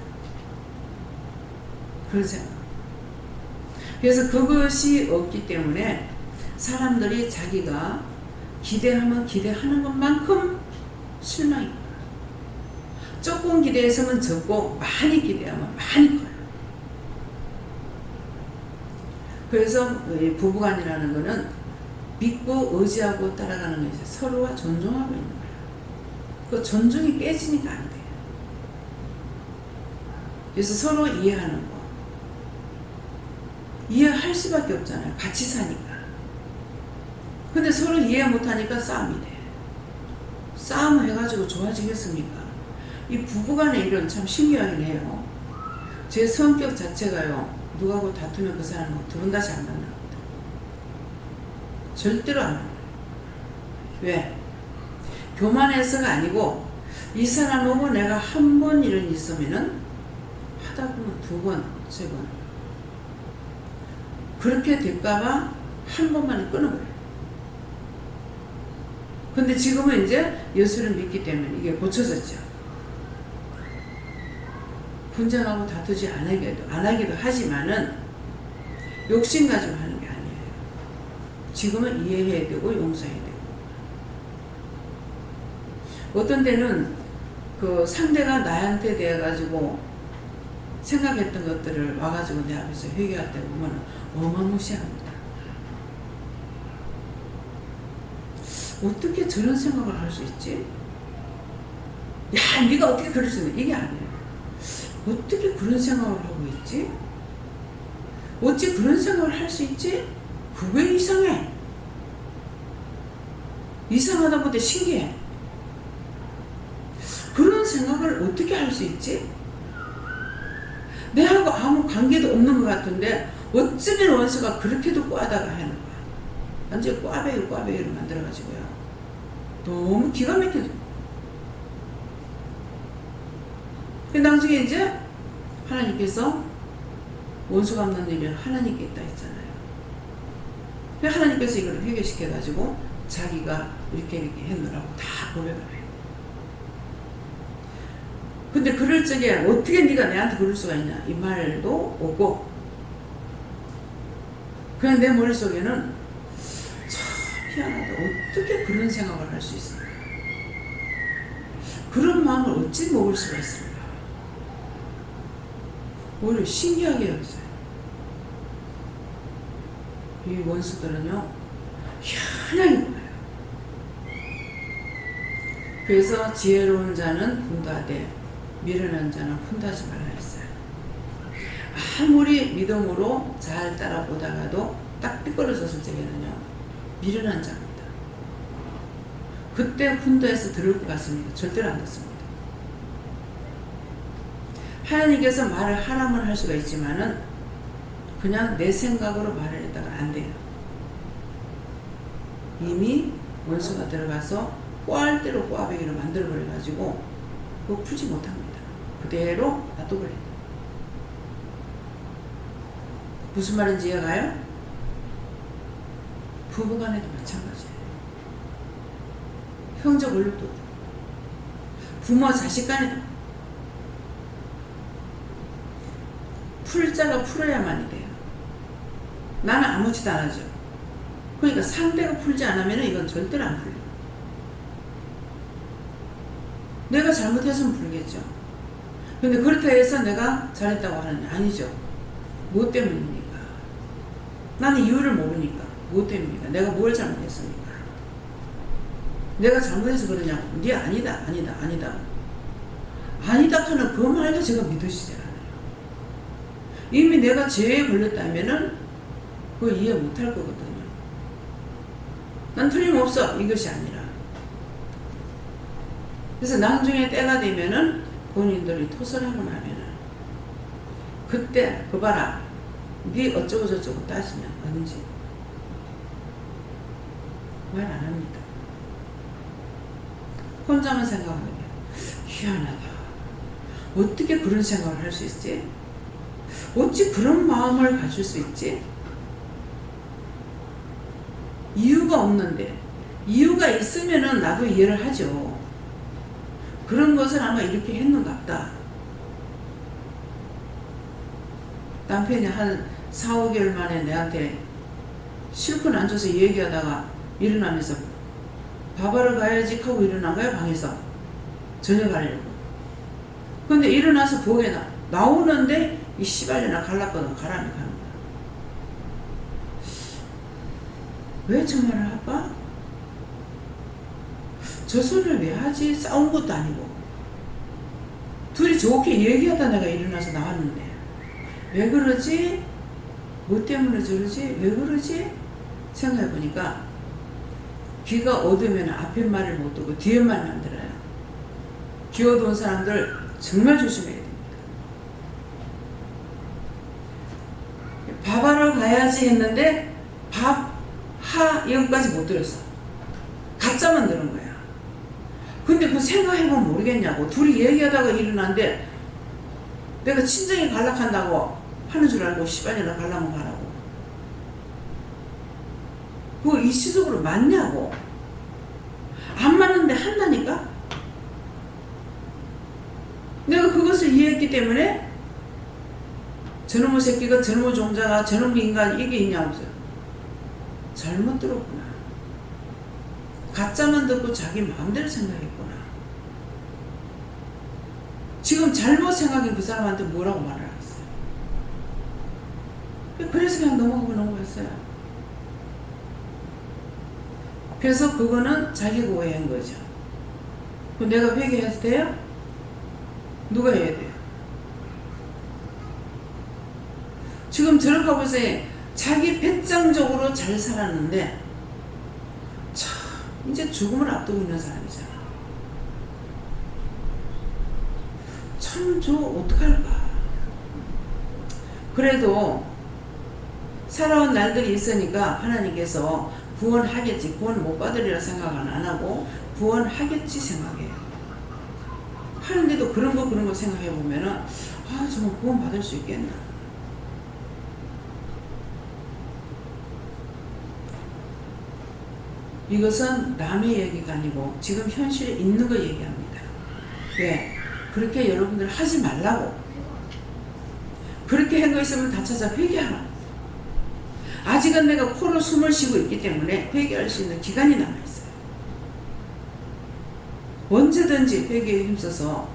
그런 생각. 그래서 그것이 없기 때문에 사람들이 자기가 기대하면 기대하는 것만큼 실망이 커요. 조금 기대했으면 적고 많이 기대하면 많이 커요. 그래서 부부간이라는 거는 믿고 의지하고 따라가는 것이 서로가 존중하고 있는 거예요. 그 존중이 깨지니까 안 돼요. 그래서 서로 이해하는 거. 이해할 수밖에 없잖아요. 같이 사니까. 근데 서로 이해 못하니까 싸움이 돼. 싸움 해가지고 좋아지겠습니까? 이 부부간의 일은 참 신기하긴 해요. 제 성격 자체가요. 누구하고 다투면 그 사람은 두 번 다시 안 만납니다. 절대로 안 만나요. 왜? 교만해서가 아니고 이 사람하고 내가 한 번 일은 있으면은 하다 보면 두 번, 세 번 그렇게 될까봐 한 번만에 끊어버려요. 근데 지금은 이제 예수를 믿기 때문에 이게 고쳐졌죠. 분쟁하고 다투지 안 하기도 하지만은 욕심 가지고 하는 게 아니에요. 지금은 이해해야 되고 용서해야 되고. 어떤 때는 그 상대가 나한테 대해 가지고 생각했던 것들을 와가지고 내 앞에서 회개할 때 보면 어마무시합니다. 어떻게 저런 생각을 할 수 있지? 야, 네가 어떻게 그럴 수 있냐? 이게 아니에요. 어떻게 그런 생각을 하고 있지? 어찌 그런 생각을 할 수 있지? 그게 이상해. 이상하다 보다 신기해. 그런 생각을 어떻게 할 수 있지? 내하고 아무 관계도 없는 것 같은데 어쩌면 원수가 그렇게도 꽈다가 하는 거야. 완전 꽈배기를 만들어가지고요. 너무 기가 막혀져. 나중에 이제 하나님께서 원수 갚는 일이 하나님께 있다 했잖아요. 하나님께서 이걸 회개시켜가지고 자기가 이렇게 했노라고 다 고백을 해요. 근데 그럴 적에 어떻게 네가 내한테 그럴 수가 있냐 이 말도 없고 그냥 내 머릿속에는 참 희한하다. 어떻게 그런 생각을 할 수 있을까? 그런 마음을 어찌 먹을 수가 있을까? 오히려 신기하게 여겼어요. 이 원수들은요 희한하게 보여요. 그래서 지혜로운 자는 분도하되 미련한 자는 분도하지 말라 했어요. 아무리 믿음으로 잘 따라보다가도 딱 삐뚤어졌을 적에는요 미련한 자입니다. 그때 분도해서 들을 것 같습니다. 절대로 안 듣습니다. 하나님께서 말을 하라면 할 수가 있지만은 그냥 내 생각으로 말을 했다가 안 돼요. 이미 원수가 들어가서 꽈알대로 꽈배기로 만들어버려가지고 그거 풀지 못합니다. 그대로 놔둬버려요. 무슨 말인지 이해가요? 부부간에도 마찬가지예요. 형제 권력도 부모 자식 간에도 풀 자가 풀어야만이 돼요. 나는 아무렇지도 안 하죠. 그러니까 상대가 풀지 않으면 이건 절대로 안 풀려요. 내가 잘못했으면 풀겠죠. 근데 그렇게 해서 내가 잘했다고 하는 게 아니죠. 뭐 때문입니까? 나는 이유를 모르니까. 뭐 때문입니까? 내가 뭘 잘못했습니까? 내가 잘못해서 그러냐고. 네 아니다 하는 그 말도 제가 믿으시지 않아요. 이미 내가 죄에 걸렸다면은 그거 이해 못할 거거든요. 난 틀림없어 이것이 아니라 그래서 나중에 때가 되면은 본인들이 토설하고 나면은 그때 그 봐라 네 어쩌고 저쩌고 따지면 어딘지 말 안 합니다. 혼자만 생각하게 희한하다. 어떻게 그런 생각을 할 수 있지? 어찌 그런 마음을 가질 수 있지? 이유가 없는데 이유가 있으면은 나도 이해를 하죠. 그런 것을 아마 이렇게 했는갑다. 남편이 한 4, 5개월 만에 내한테 실컷 앉아서 얘기하다가 일어나면서 밥하러 가야지 하고 일어난 거야. 방에서 저녁 하려고. 근데 일어나서 부엌에 나오는데 이 씨발년아 갈랐거든. 가라니 가는 거야. 왜 저 말을 할까? 저 소리를 왜 하지? 싸운 것도 아니고 둘이 좋게 얘기하다 내가 일어나서 나왔는데 왜 그러지? 뭐 때문에 저러지? 왜 그러지? 생각해보니까 귀가 어두우면 앞에 말을 못 듣고 뒤에 말만 들어요. 귀 어두운 사람들 정말 조심해야 됩니다. 밥하러 가야지 했는데 이것까지 못 들었어. 가짜만 들은 거야. 근데 그 생각해보면 모르겠냐고. 둘이 얘기하다가 일어났는데 내가 친정에 갈락한다고 하는 줄 알고 씨발이나 갈라면 가라고. 그거 이치적으로 맞냐고. 안 맞는데 한다니까. 내가 그것을 이해했기 때문에 저놈의 새끼가 저놈의 종자가 저놈의 인간 이게 있냐고. 잘못 들었구나. 가짜만 듣고 자기 마음대로 생각했구나. 지금 잘못 생각한 그 사람한테 뭐라고 말을 하겠어요. 그래서 그냥 넘어갔어요. 그래서 그거는 자기가 오해한 거죠. 그럼 내가 회개해도 돼요? 누가 해야 돼요? 지금 저렇게 하고 있어요. 자기 배짱적으로 잘 살았는데 참 이제 죽음을 앞두고 있는 사람이잖아. 참 저 어떡할까. 그래도 살아온 날들이 있으니까 하나님께서 구원하겠지. 구원 못 받으리라 생각은 안 하고 구원하겠지 생각해요. 하는데도 그런 거 생각해 보면은 정말 구원 받을 수 있겠나. 이것은 남의 얘기가 아니고 지금 현실에 있는 거 얘기합니다. 왜? 그렇게 여러분들 하지 말라고. 그렇게 한 거 있으면 다 찾아 회개하라. 아직은 내가 코로 숨을 쉬고 있기 때문에 회개할 수 있는 기간이 남아있어요. 언제든지 회개에 힘써서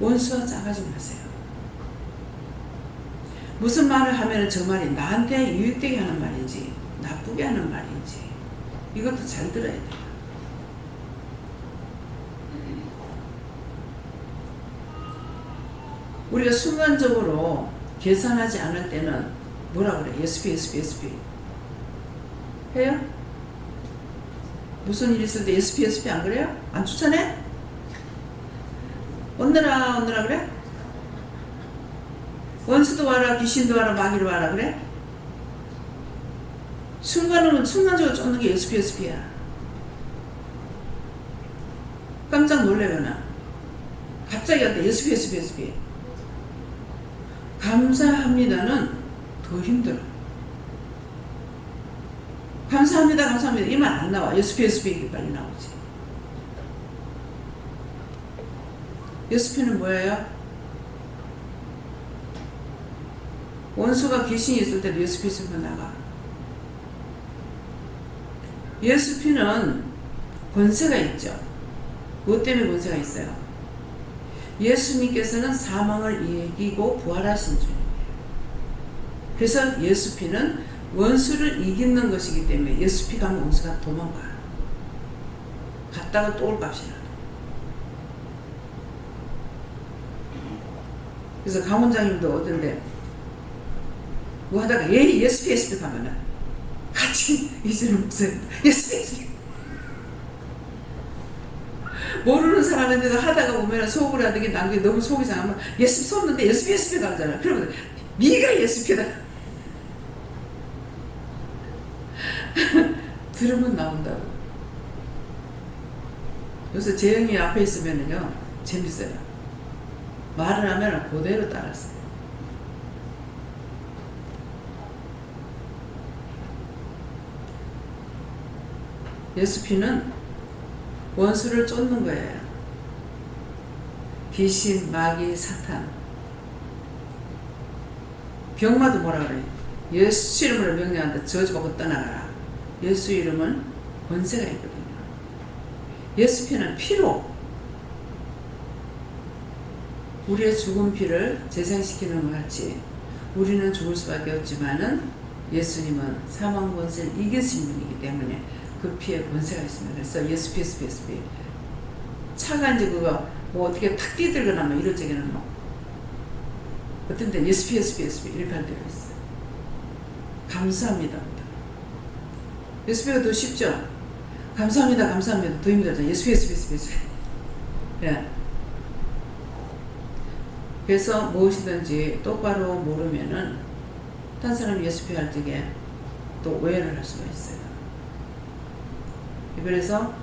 원수와 짜가지 마세요. 무슨 말을 하면 저 말이 나한테 유익되게 하는 말인지 나쁘게 하는 말인지 이것도 잘 들어야 돼요. 우리가 순간적으로 계산하지 않을 때는 뭐라 그래? SP 해요? 무슨 일 있을 때 SP 안 그래요? 안 추천해? 언느라 그래? 원수도 와라 귀신도 와라 마귀도 와라 그래? 순간적으로 쫓는 게 SP야. 깜짝 놀래거나 갑자기 왔다 SP. 감사합니다는 더 힘들어. 감사합니다 이 말 안 나와. SP 빨리 나오지. SP는 뭐예요? 원수가 귀신이 있을 때도 SP는 나가. 예수피는 권세가 있죠. 무엇 때문에 권세가 있어요? 예수님께서는 사망을 이기고 부활하신 주님이에요. 그래서 예수피는 원수를 이기는 것이기 때문에 예수피 가면 원수가 도망가요. 갔다가 또 올 값이라도. 그래서 강원장님도 어떤데 뭐 하다가 예수피 가면은 같이 이제는 목사님 예수피 모르는 사람인데도 하다가 보면 속으로 하는 게 남게 너무 속이 상하면 예습 섰는데 예습 가잖아. 그러면 네가 예습이다. 들으면 나온다고. 요새 재영이 앞에 있으면은요 재밌어요. 말을 하면 그대로 따랐어요. 예수피는 원수를 쫓는 거예요. 귀신, 마귀, 사탄. 병마도 뭐라 그래요? 예수 이름으로 명령한다. 저주받고 떠나가라. 예수 이름은 권세가 있거든요. 예수피는 피로 우리의 죽은 피를 재생시키는 것 같이 우리는 죽을 수밖에 없지만은 예수님은 사망 권세를 이기신 분이기 때문에 그 피에 권세가 있습니다. 그래서 예수피. 차가 이제 그거 뭐 어떻게 탁 뛰들거나 뭐 이럴 적에는 뭐 어떤 때 예수피 이렇게 할 때가 있어요. 감사합니다. 예수피가 더 쉽죠? 감사합니다. 더 힘들잖아요. 예수피. 예. 그래서 무엇이든지 똑바로 모르면은 딴 사람이 예수피 할 적에 또 오해를 할 수가 있어요. 그래서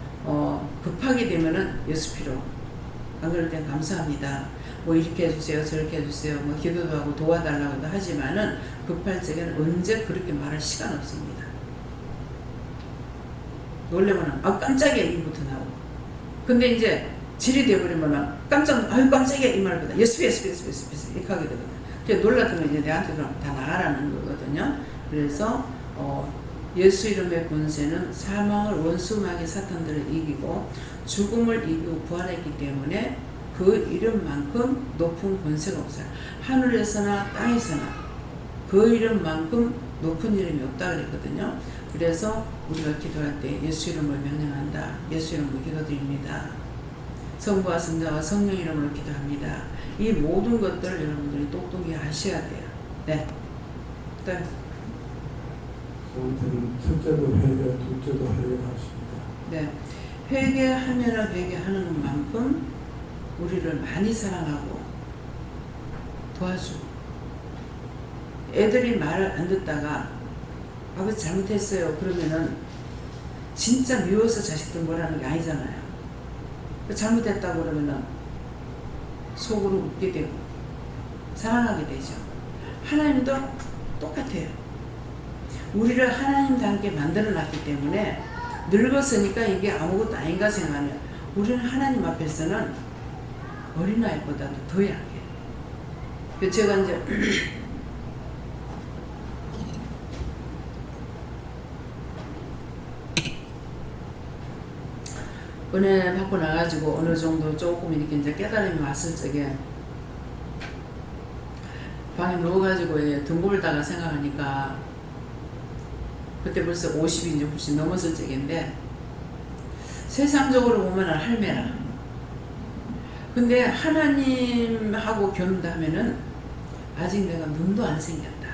급하게 되면은 예수피로, 안 그럴 땐 감사합니다. 뭐 이렇게 해주세요, 저렇게 해주세요, 뭐 기도도 하고 도와달라고도 하지만은 급할 적에는 언제 그렇게 말할 시간 없습니다. 놀래면은 깜짝이야 이부터 나오고. 근데 이제 질이 돼버리면은 깜짝이야 이 말보다 예수피 이렇게 하게 되거든요. 그래서 놀랐던 건 이제 내한테 그럼 다 나가라는 거거든요. 그래서 예수 이름의 권세는 사망을 원수마귀 사탄들을 이기고 죽음을 이기고 부활했기 때문에 그 이름만큼 높은 권세가 없어요. 하늘에서나 땅에서나 그 이름만큼 높은 이름이 없다 그랬거든요. 그래서 우리가 기도할 때 예수 이름을 명령한다. 예수 이름으로 기도드립니다. 성부와 성자와 성령 이름으로 기도합니다. 이 모든 것들을 여러분들이 똑똑히 아셔야 돼요. 네. 네. 저한테는 첫째도 회개, 둘째도 회개하십니다. 네, 회개하면 회개하는 것만큼 우리를 많이 사랑하고 도와주고, 애들이 말을 안 듣다가 아버지 잘못했어요 그러면은 진짜 미워서 자식들 뭐라는 게 아니잖아요. 잘못했다고 그러면은 속으로 웃게 되고 사랑하게 되죠. 하나님도 똑같아요. 우리를 하나님과 함께 만들어 놨기 때문에 늙었으니까 이게 아무것도 아닌가 생각하면 우리는 하나님 앞에서는 어린아이보다도 더 약해요. 제가 이제 은혜 받고 나가지고 어느 정도 조금 이렇게 이제 깨달음이 왔을 적에 방에 누워가지고 등 골다가 생각하니까 그때 벌써 50이 이제 훨씬 넘었을 적인데 세상적으로 보면 할매라. 근데 하나님하고 겨눈다면은 아직 내가 눈도 안 생겼다.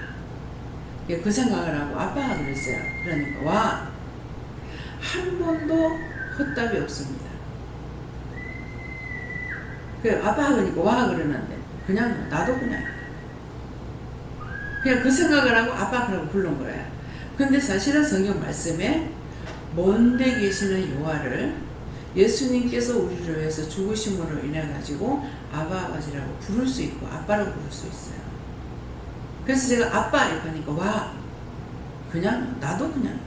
그 생각을 하고 아빠가 그랬어요. 그러니까 와, 한 번도 헛답이 없습니다. 그 아빠가 그러니까 와 그러는데 그냥 나도 그냥 그 생각을 하고 아빠 그러고 부른 거예요. 근데 사실은 성경 말씀에 먼데 계시는 여호와를 예수님께서 우리를 위해서 죽으심으로 인해 가지고 아바 아버지라고 부를 수 있고 아빠라고 부를 수 있어요. 그래서 제가 아빠 이렇게 하니까 와, 그냥 나도 그냥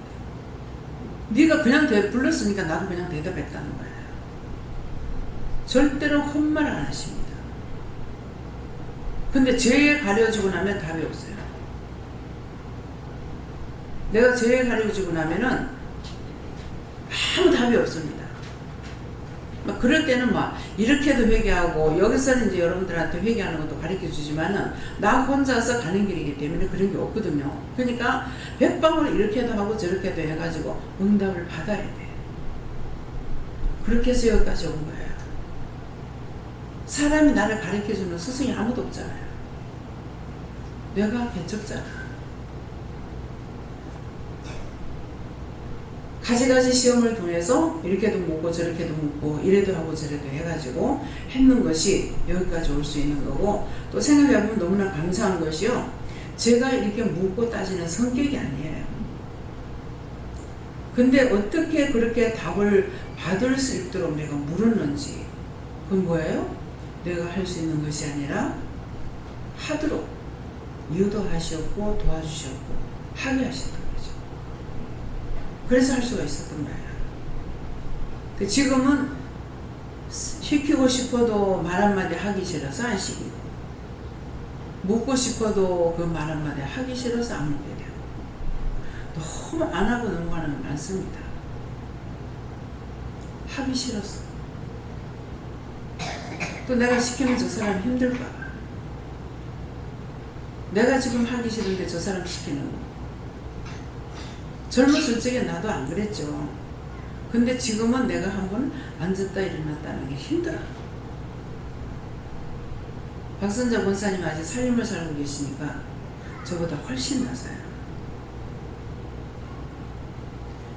네가 그냥 불렀으니까 나도 그냥 대답했다는 거예요. 절대로 헛말 안 하십니다. 근데 죄에 가려지고 나면 답이 없어요. 내가 죄에 가려지고 나면은 아무 답이 없습니다. 막 그럴 때는 막 이렇게도 회개하고 여기서는 이제 여러분들한테 회개하는 것도 가르쳐 주지만은 나 혼자서 가는 길이기 때문에 그런 게 없거든요. 그러니까 백방으로 이렇게도 하고 저렇게도 해가지고 응답을 받아야 돼. 그렇게 해서 여기까지 온 거예요. 사람이 나를 가르쳐 주는 스승이 아무도 없잖아요. 내가 개척잖아. 가지가지 시험을 통해서 이렇게도 묻고 저렇게도 묻고 이래도 하고 저래도 해가지고 했는 것이 여기까지 올 수 있는 거고, 또 생각해보면 너무나 감사한 것이요, 제가 이렇게 묻고 따지는 성격이 아니에요. 근데 어떻게 그렇게 답을 받을 수 있도록 내가 물었는지, 그건 뭐예요? 내가 할 수 있는 것이 아니라 하도록 유도하셨고 도와주셨고 하게 하셨던 거죠. 그래서 할 수가 있었던 거예요. 지금은 시키고 싶어도 말 한마디 하기 싫어서 안 시키고, 묻고 싶어도 그 말 한마디 하기 싫어서 안 묻게 돼요. 너무 안 하고 넘어가는 게 많습니다. 하기 싫어서. 또 내가 시키면 저 사람 힘들까 봐. 내가 지금 하기 싫은데 저 사람 시키는 거. 젊었을 적에 나도 안 그랬죠. 근데 지금은 내가 한번 앉았다 일어났다는 게 힘들어. 박선자 권사님 아직 살림을 살고 계시니까 저보다 훨씬 나서요.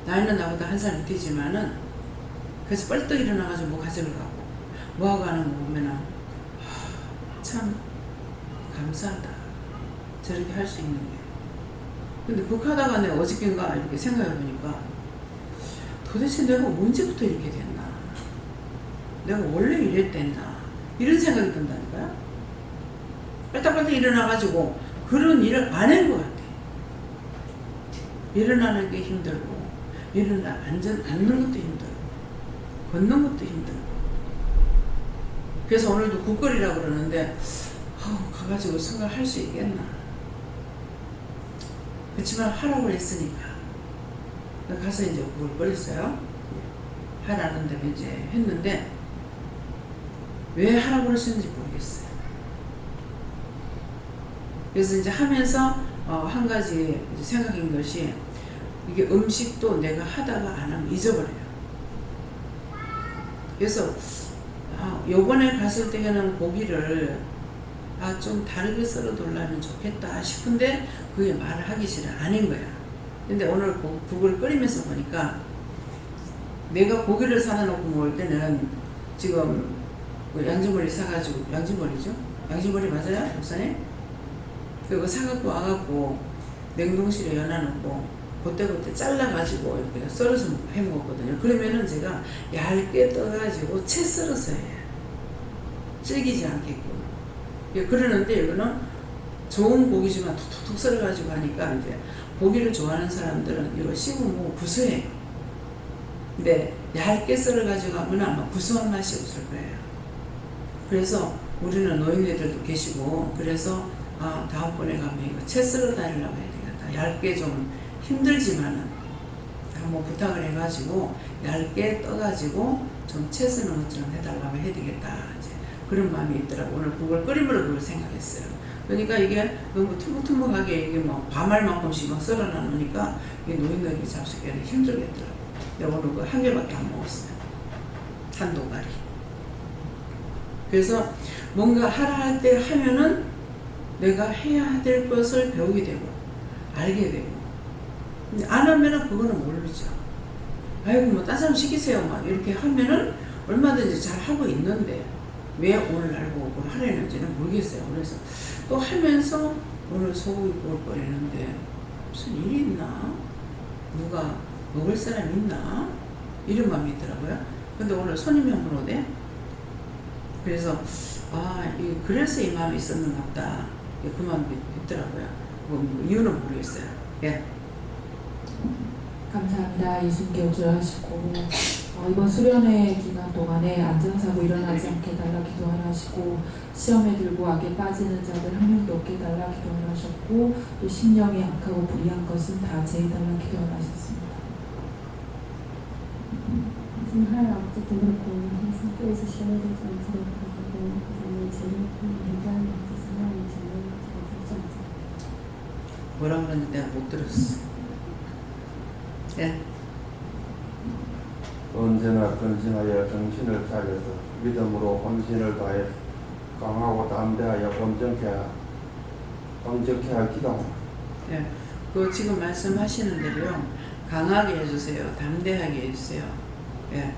나이는 나보다 한 살 밑이지만은, 그래서 뻘떡 일어나가지고 뭐 가지러 가고 뭐하고 하는 거 보면은 참 감사하다, 저렇게 할 수 있는 게. 근데 그렇게 하다가 내가 어저께인가 이렇게 생각해보니까 도대체 내가 언제부터 이렇게 됐나, 내가 원래 이랬댔나, 이런 생각이 든다니까요. 빨딱빨딱 일어나가지고 그런 일을 안 한 것 같아. 일어나는 게 힘들고, 앉는 것도 힘들고, 걷는 것도 힘들고. 그래서 오늘도 국거리라고 그러는데, 가가지고 생각할 수 있겠나. 그렇지만 하라고 했으니까 가서 이제 국거리했어요. 하라는 대로 이제 했는데, 왜 하라고 그러셨는지 모르겠어요. 그래서 이제 하면서 한 가지 이제 생각인 것이, 이게 음식도 내가 하다가 안 하면 잊어버려요. 그래서 요번에 갔을 때는 고기를 좀 다르게 썰어 놓으려면 좋겠다 싶은데 그게 말을 하기 싫어, 아닌 거야. 근데 오늘 국을 끓이면서 보니까, 내가 고기를 사다 놓고 먹을 때는 지금 양지머리 사가지고, 양지머리죠? 양지머리 맞아요? 목사님? 그거 사갖고 와갖고 냉동실에 연어놓고 그때 잘라가지고 이렇게 썰어서 해 먹었거든요. 그러면은 제가 얇게 떠가지고 채 썰어서 해요. 질기지 않게끔. 그러는데 이거는 좋은 고기지만 툭툭툭 썰어가지고 하니까, 이제 고기를 좋아하는 사람들은 이거 씹으면 구수해요. 근데 얇게 썰어가지고 하면 아마 구수한 맛이 없을 거예요. 그래서 우리는 노인네들도 계시고, 그래서 다음번에 가면 이거 채 썰어 달라고 해야 되겠다. 얇게 좀 힘들지만은 한번 부탁을 해가지고 얇게 떠가지고 좀 채 쓰는 것처럼 해달라고 해야 되겠다. 이제 그런 마음이 있더라고. 오늘 국을 끓이므로 그걸 생각했어요. 그러니까 이게 너무 투벅투벅하게 이게 막 밤알만큼씩 막 썰어 놔놓으니까 이게 노인들이 잡수기에는 힘들겠더라고. 근데 오늘 그 한 개밖에 안 먹었어요. 한 도가리. 그래서 뭔가 하라 할 때 하면은 내가 해야 될 것을 배우게 되고 알게 되고, 근데 안 하면은 그거는 모르죠. 아이고 뭐 딴 사람 시키세요 막 이렇게 하면은 얼마든지 잘 하고 있는데 왜 오늘 날 보고 그걸 하려는지는 모르겠어요. 그래서 또 하면서 오늘 소고기 구울 거리는데 무슨 일이 있나? 누가 먹을 사람 있나? 이런 마음이 있더라고요. 근데 오늘 손님이 한 분 오대. 그래서 그래서 이 마음이 있었는가 보다. 그 마음이 있더라고요. 뭐 이유는 모르겠어요. 예. 감사합니다. 예수님께 우주하시고, 이번 수련회 기간 동안에 안전사고 일어나지 않게 해달라 기도하라 하시고, 시험에 들고 악에 빠지는 자들 한 명도 없게 해달라 기도하라 하셨고, 또 심령이 약하고 불의한 것은 다 제해달라 기도하라 하셨습니다. 지금 하나님 아버지도 그렇고 성교에서 시험에 대해서 않도록 하고, 그다음에 제일 일단 하나님 제일 잘 듣지 않죠. 뭐라 그러는데 내가 못 들었어. 예. 언제나 근신하여 정신을 차려서 믿음으로 헌신을 다해 강하고 담대하여 온전케 하여 기도합니다. 예. 그 지금 말씀하시는 대로요. 강하게 해주세요. 담대하게 해주세요. 예.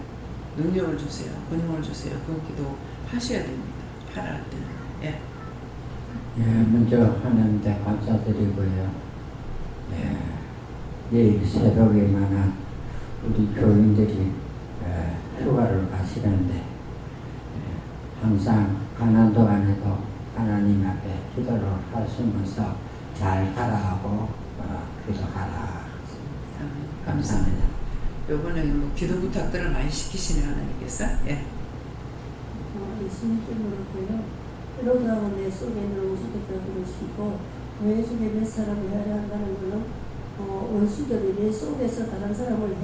능력을 주세요. 권능을 주세요. 그 기도 하셔야 됩니다. 하라 할 때는. 예. 예, 먼저 하나님께 감사드리고요. 예, 내일 새벽에만은 우리 교인들이 휴가를 가시는데 항상 가난도 안에도 하나님 앞에 기도를 하시면서 잘 가라하고 기도하라. 감사합니다. 요번에 뭐 기도 부탁들을 많이 시키시네요. 하나님께서. 예. 예수님께 물었고요. 로드하고 내 속에 넣으시겠다 그러시고 내 속에 몇 사람을 헤아려 한다는 것은 원수들이 내 속에서 다른 사람을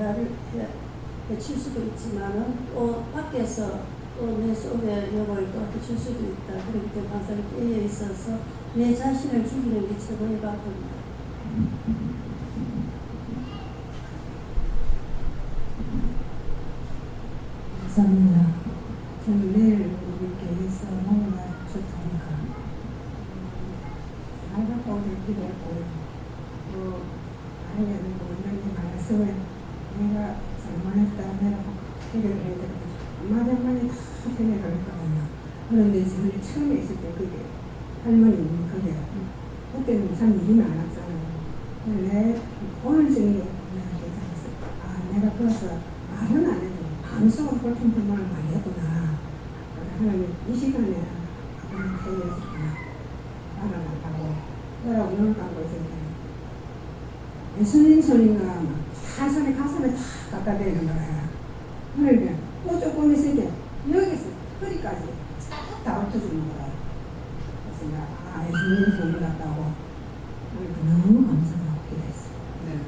해칠 수도 있지만은 또 밖에서 또 내 속에 영을 또 해칠 수도 있다. 그렇기 때문에 항상 깨어 있어서 내 자신을 죽이는 게 최고의 방법입니다. 감사합니다. 저는 내일 우리 교회에서 너무나 좋다니까 알바고 기도했고요. 또 아니면 원장님 말씀을 내가 잘못했다 내가 해결을 해야 되거든요. 만약만에 다 해결을 했거든요. 그런데 저는 처음에 있을 때 그게 할머니는 그게 그때는 참 일이 많았잖아요. 내 오늘 저녁에 내가 괜찮았어. 내가 그래서 말은 안 해도 방송을 그렇게 불만을 많이 했구나. 하나님 이 시간에 아빠는 해결했구나. 알아나가고 내가 오늘 가고 있으니까 예수님 소리가 가슴에 다 갖다 대는 거야. 그러니까 또 조금 있으니까 여기서 허리까지 싹 다 엎어주는 거야. 그래서 내가 예수님 소리 같다고 너무 감사하고 기도했어. 네.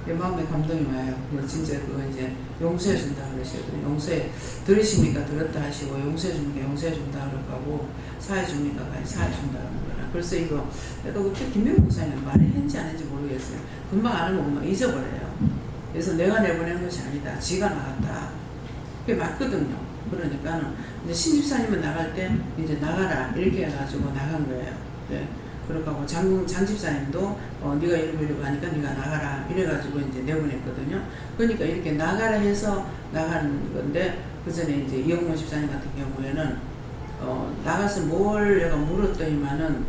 내 마음에 감동이 와요. 진짜 그거 이제 용서해 준다 그러시거든요. 용서해 들으십니까? 들었다 하시고 용서해 줍니까? 용서해 준다 그러고 사해 줍니까? 사해 준다 그러는 거라. 그래서 이거 내가 그때 김명국 목사님 말을 했는지 안 했는지 모르겠어요. 금방 안 하면 금방 잊어버려요. 그래서 내가 내보낸 것이 아니다. 지가 나갔다. 그게 맞거든요. 그러니까는 이제 신집사님은 나갈 때 이제 나가라 이렇게 해가지고 나간 거예요. 네. 그러고 장집사님도 네가 이러고 하니까 네가 나가라 이래가지고 이제 내보냈거든요. 그러니까 이렇게 나가라 해서 나가는 건데 그 전에 이제 이영모 집사님 같은 경우에는 나가서 뭘 내가 물었더니만은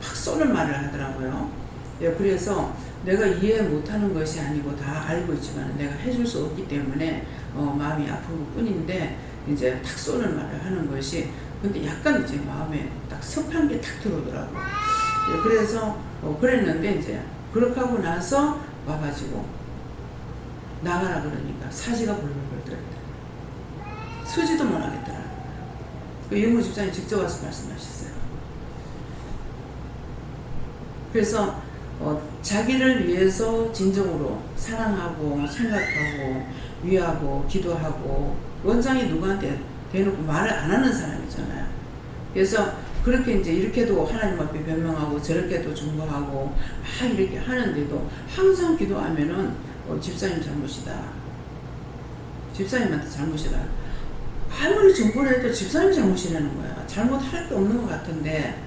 팍 쏘는 말을 하더라고요. 예, 그래서 내가 이해 못하는 것이 아니고 다 알고 있지만 내가 해줄 수 없기 때문에 마음이 아픈 것 뿐인데 이제 탁 쏘는 말을 하는 것이 근데 약간 이제 마음에 딱 섭한 게 탁 들어오더라고요. 예, 그래서 그랬는데 이제 그렇게 하고 나서 와가지고 나가라 그러니까 사지가 벌벌 떨더라. 서지도 못하겠더라. 그 영무 집사님 직접 와서 말씀하셨어요. 그래서 자기를 위해서 진정으로 사랑하고 생각하고 위하고 기도하고 원장이 누구한테 대놓고 말을 안 하는 사람이잖아요. 그래서 그렇게 이제 이렇게도 하나님 앞에 변명하고 저렇게도 중보하고 막 이렇게 하는데도 항상 기도하면은 집사님 잘못이다. 집사님한테 잘못이다. 아무리 중보를 해도 집사님 잘못이라는 거야. 잘못할 게 없는 것 같은데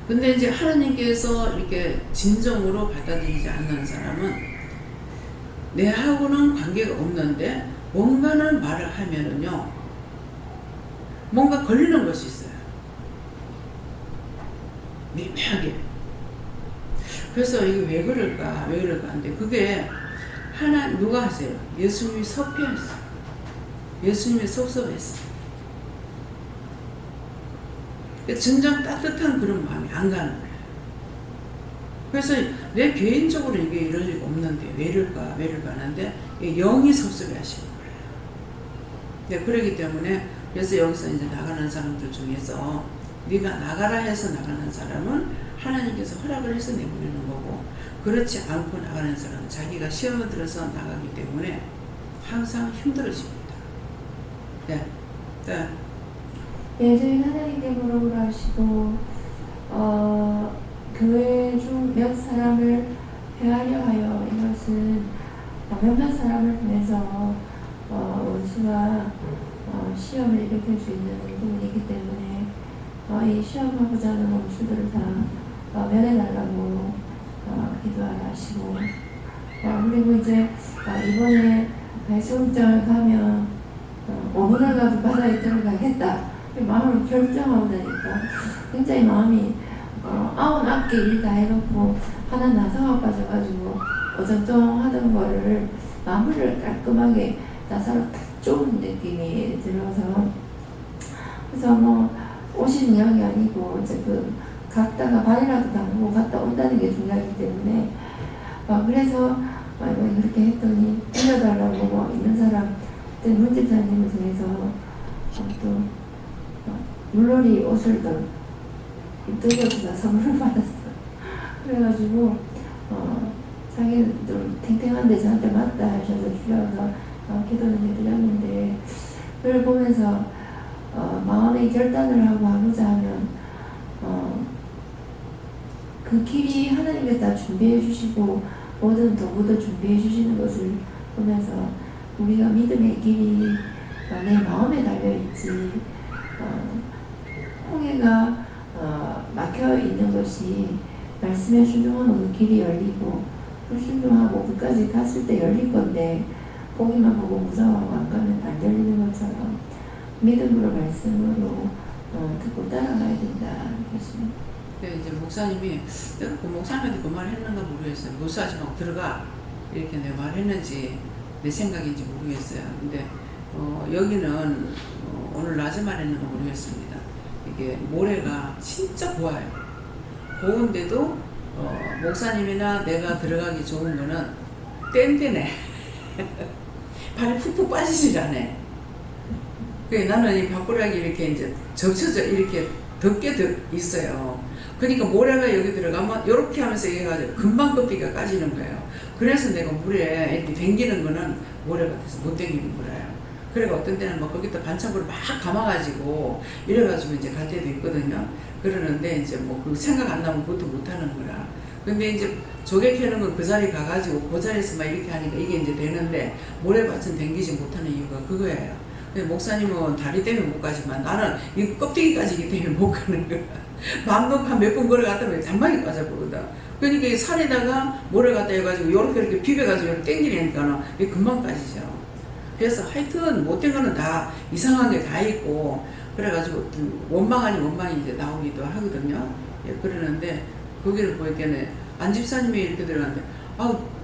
근데 이제 하나님께서 이렇게 진정으로 받아들이지 않는 사람은 내하고는 관계가 없는데 뭔가는 말을 하면은요 뭔가 걸리는 것이 있어요. 미묘하게. 그래서 이게 왜 그럴까 하는데 그게 누가 하세요? 예수님이 섭피했어요. 예수님이 섭섭했어요. 진정 따뜻한 그런 마음이 안 가는 거예요. 그래서 내 개인적으로 이게 이럴 리가 없는데 왜 이럴까 하는데 영이 섭섭해 하시는 거예요. 네, 그렇기 때문에 그래서 여기서 이제 나가는 사람들 중에서 네가 나가라 해서 나가는 사람은 하나님께서 허락을 해서 내보내는 거고 그렇지 않고 나가는 사람은 자기가 시험을 들어서 나가기 때문에 항상 힘들어집니다. 네. 네. 예수님 하나님께 물어보라 하시고 교회 중 몇 사람을 회하려 하여 이것은 몇몇 사람을 통해서 원수가 시험을 일으킬 수 있는 부분이기 때문에 이 시험하고자 하는 원수들을 다 면해달라고 기도하라 하시고 그리고 이제 이번에 해수욕장을 가면 오늘을 가도 바다에 들어가겠다 마음을 결정하고 나니까 굉장히 마음이 아흔 앞게 일 다 해놓고 하나 나사가 빠져가지고 어정쩡하던 거를 마무리를 깔끔하게 나사로 딱 좋은 느낌이 들어서 그래서 뭐 옷이 중요한 게 아니고 이제 그 갔다가 발이라도 담그고 갔다 온다는 게 중요하기 때문에 그래서 그렇게 했더니 빌려달라고 뭐 있는 사람 그때 문집사님을 통해서 또 물놀이 옷을 또 입덕에서 선물을 받았어. 그래가지고 자기는 좀 탱탱한데 저한테 맞다 하셔서 주셔서 기도는 해드렸는데 그걸 보면서 마음의 결단을 하고 하고자 하면 그 길이 하나님께서 다 준비해 주시고 모든 도구도 준비해 주시는 것을 보면서 우리가 믿음의 길이 내 마음에 달려있지 홍해가 막혀 있는 것이 말씀에 순종하면 그 길이 열리고 불순종하고 끝까지 갔을 때 열릴 건데 보기만 보고 무서워하고 안 가면 안 열리는 것처럼 믿음으로 말씀으로 듣고 따라가야 된다. 이제 목사님이 내가 그 목사님한테 그 말을 했는가 모르겠어요. 무사하지 말고 들어가 이렇게 내가 말했는지 내 생각인지 모르겠어요. 근데 여기는 오늘 낮에 말했는가 모르겠습니다. 이게 모래가 진짜 고와요. 고운데도 목사님이나 내가 들어가기 좋은 거는 뗀뗀해. 발이 푹푹 빠지질 않아. 나는 이 밥구락이 이렇게 이제 적셔져 이렇게 덮게 있어요. 그러니까 모래가 여기 들어가면 이렇게 하면서 얘가 금방 껍데기가 까지는 거예요. 그래서 내가 물에 이렇게 댕기는 거는 모래 같아서 못 댕기는 거예요. 그래가 어떤 때는 막 거기다 반창고를 막 감아가지고 이래가지고 이제 갈 때도 있거든요. 그러는데 이제 뭐 그 생각 안 나면 그것도 못 하는 거라. 근데 이제 조개 캐는 건 그 자리 가가지고 그 자리에서 막 이렇게 하니까 이게 이제 되는데 모래밭은 댕기지 못하는 이유가 그거예요. 근데 목사님은 다리 때문에 못 가지만 나는 이 껍데기까지기 때문에 못 가는 거야. 밤도 한 몇 번 걸어갔다 보면 잔망이 빠져버거든. 그러니까 이 살에다가 모래 갖다 해가지고 이렇게 비벼가지고 이렇게 땡기니까 이게 금방 빠지죠. 그래서 하여튼 못된 거는 다 이상하게 다 있고 그래가지고 원망 아닌 원망이 이제 나오기도 하거든요. 예, 그러는데 거기를 보니까는 안 집사님이 이렇게 들어갔는데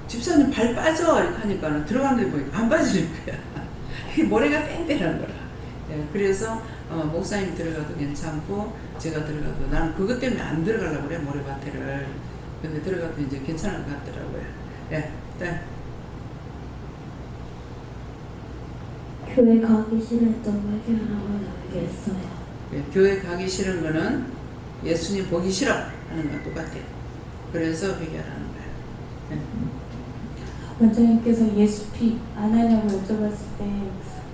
집사님 발 빠져 이렇게 하니까 들어갔는데 보니까 안 빠지는 거야. 모래가 땡땡한 거라. 예, 그래서 목사님 들어가도 괜찮고 제가 들어가도 나는 그것 때문에 안 들어가려고 그래 모래밭에를. 근데 들어가도 이제 괜찮은 것 같더라고요. 예, 네. 교회 가기 싫었던 회개하라고 얘기했어요. 예, 교회 가기 싫은 거는 예수님 보기 싫어 하는 거 똑같아요. 그래서 회개하라는 거예요. 예. 원장님께서 예수피 안 하냐고 여쭤봤을 때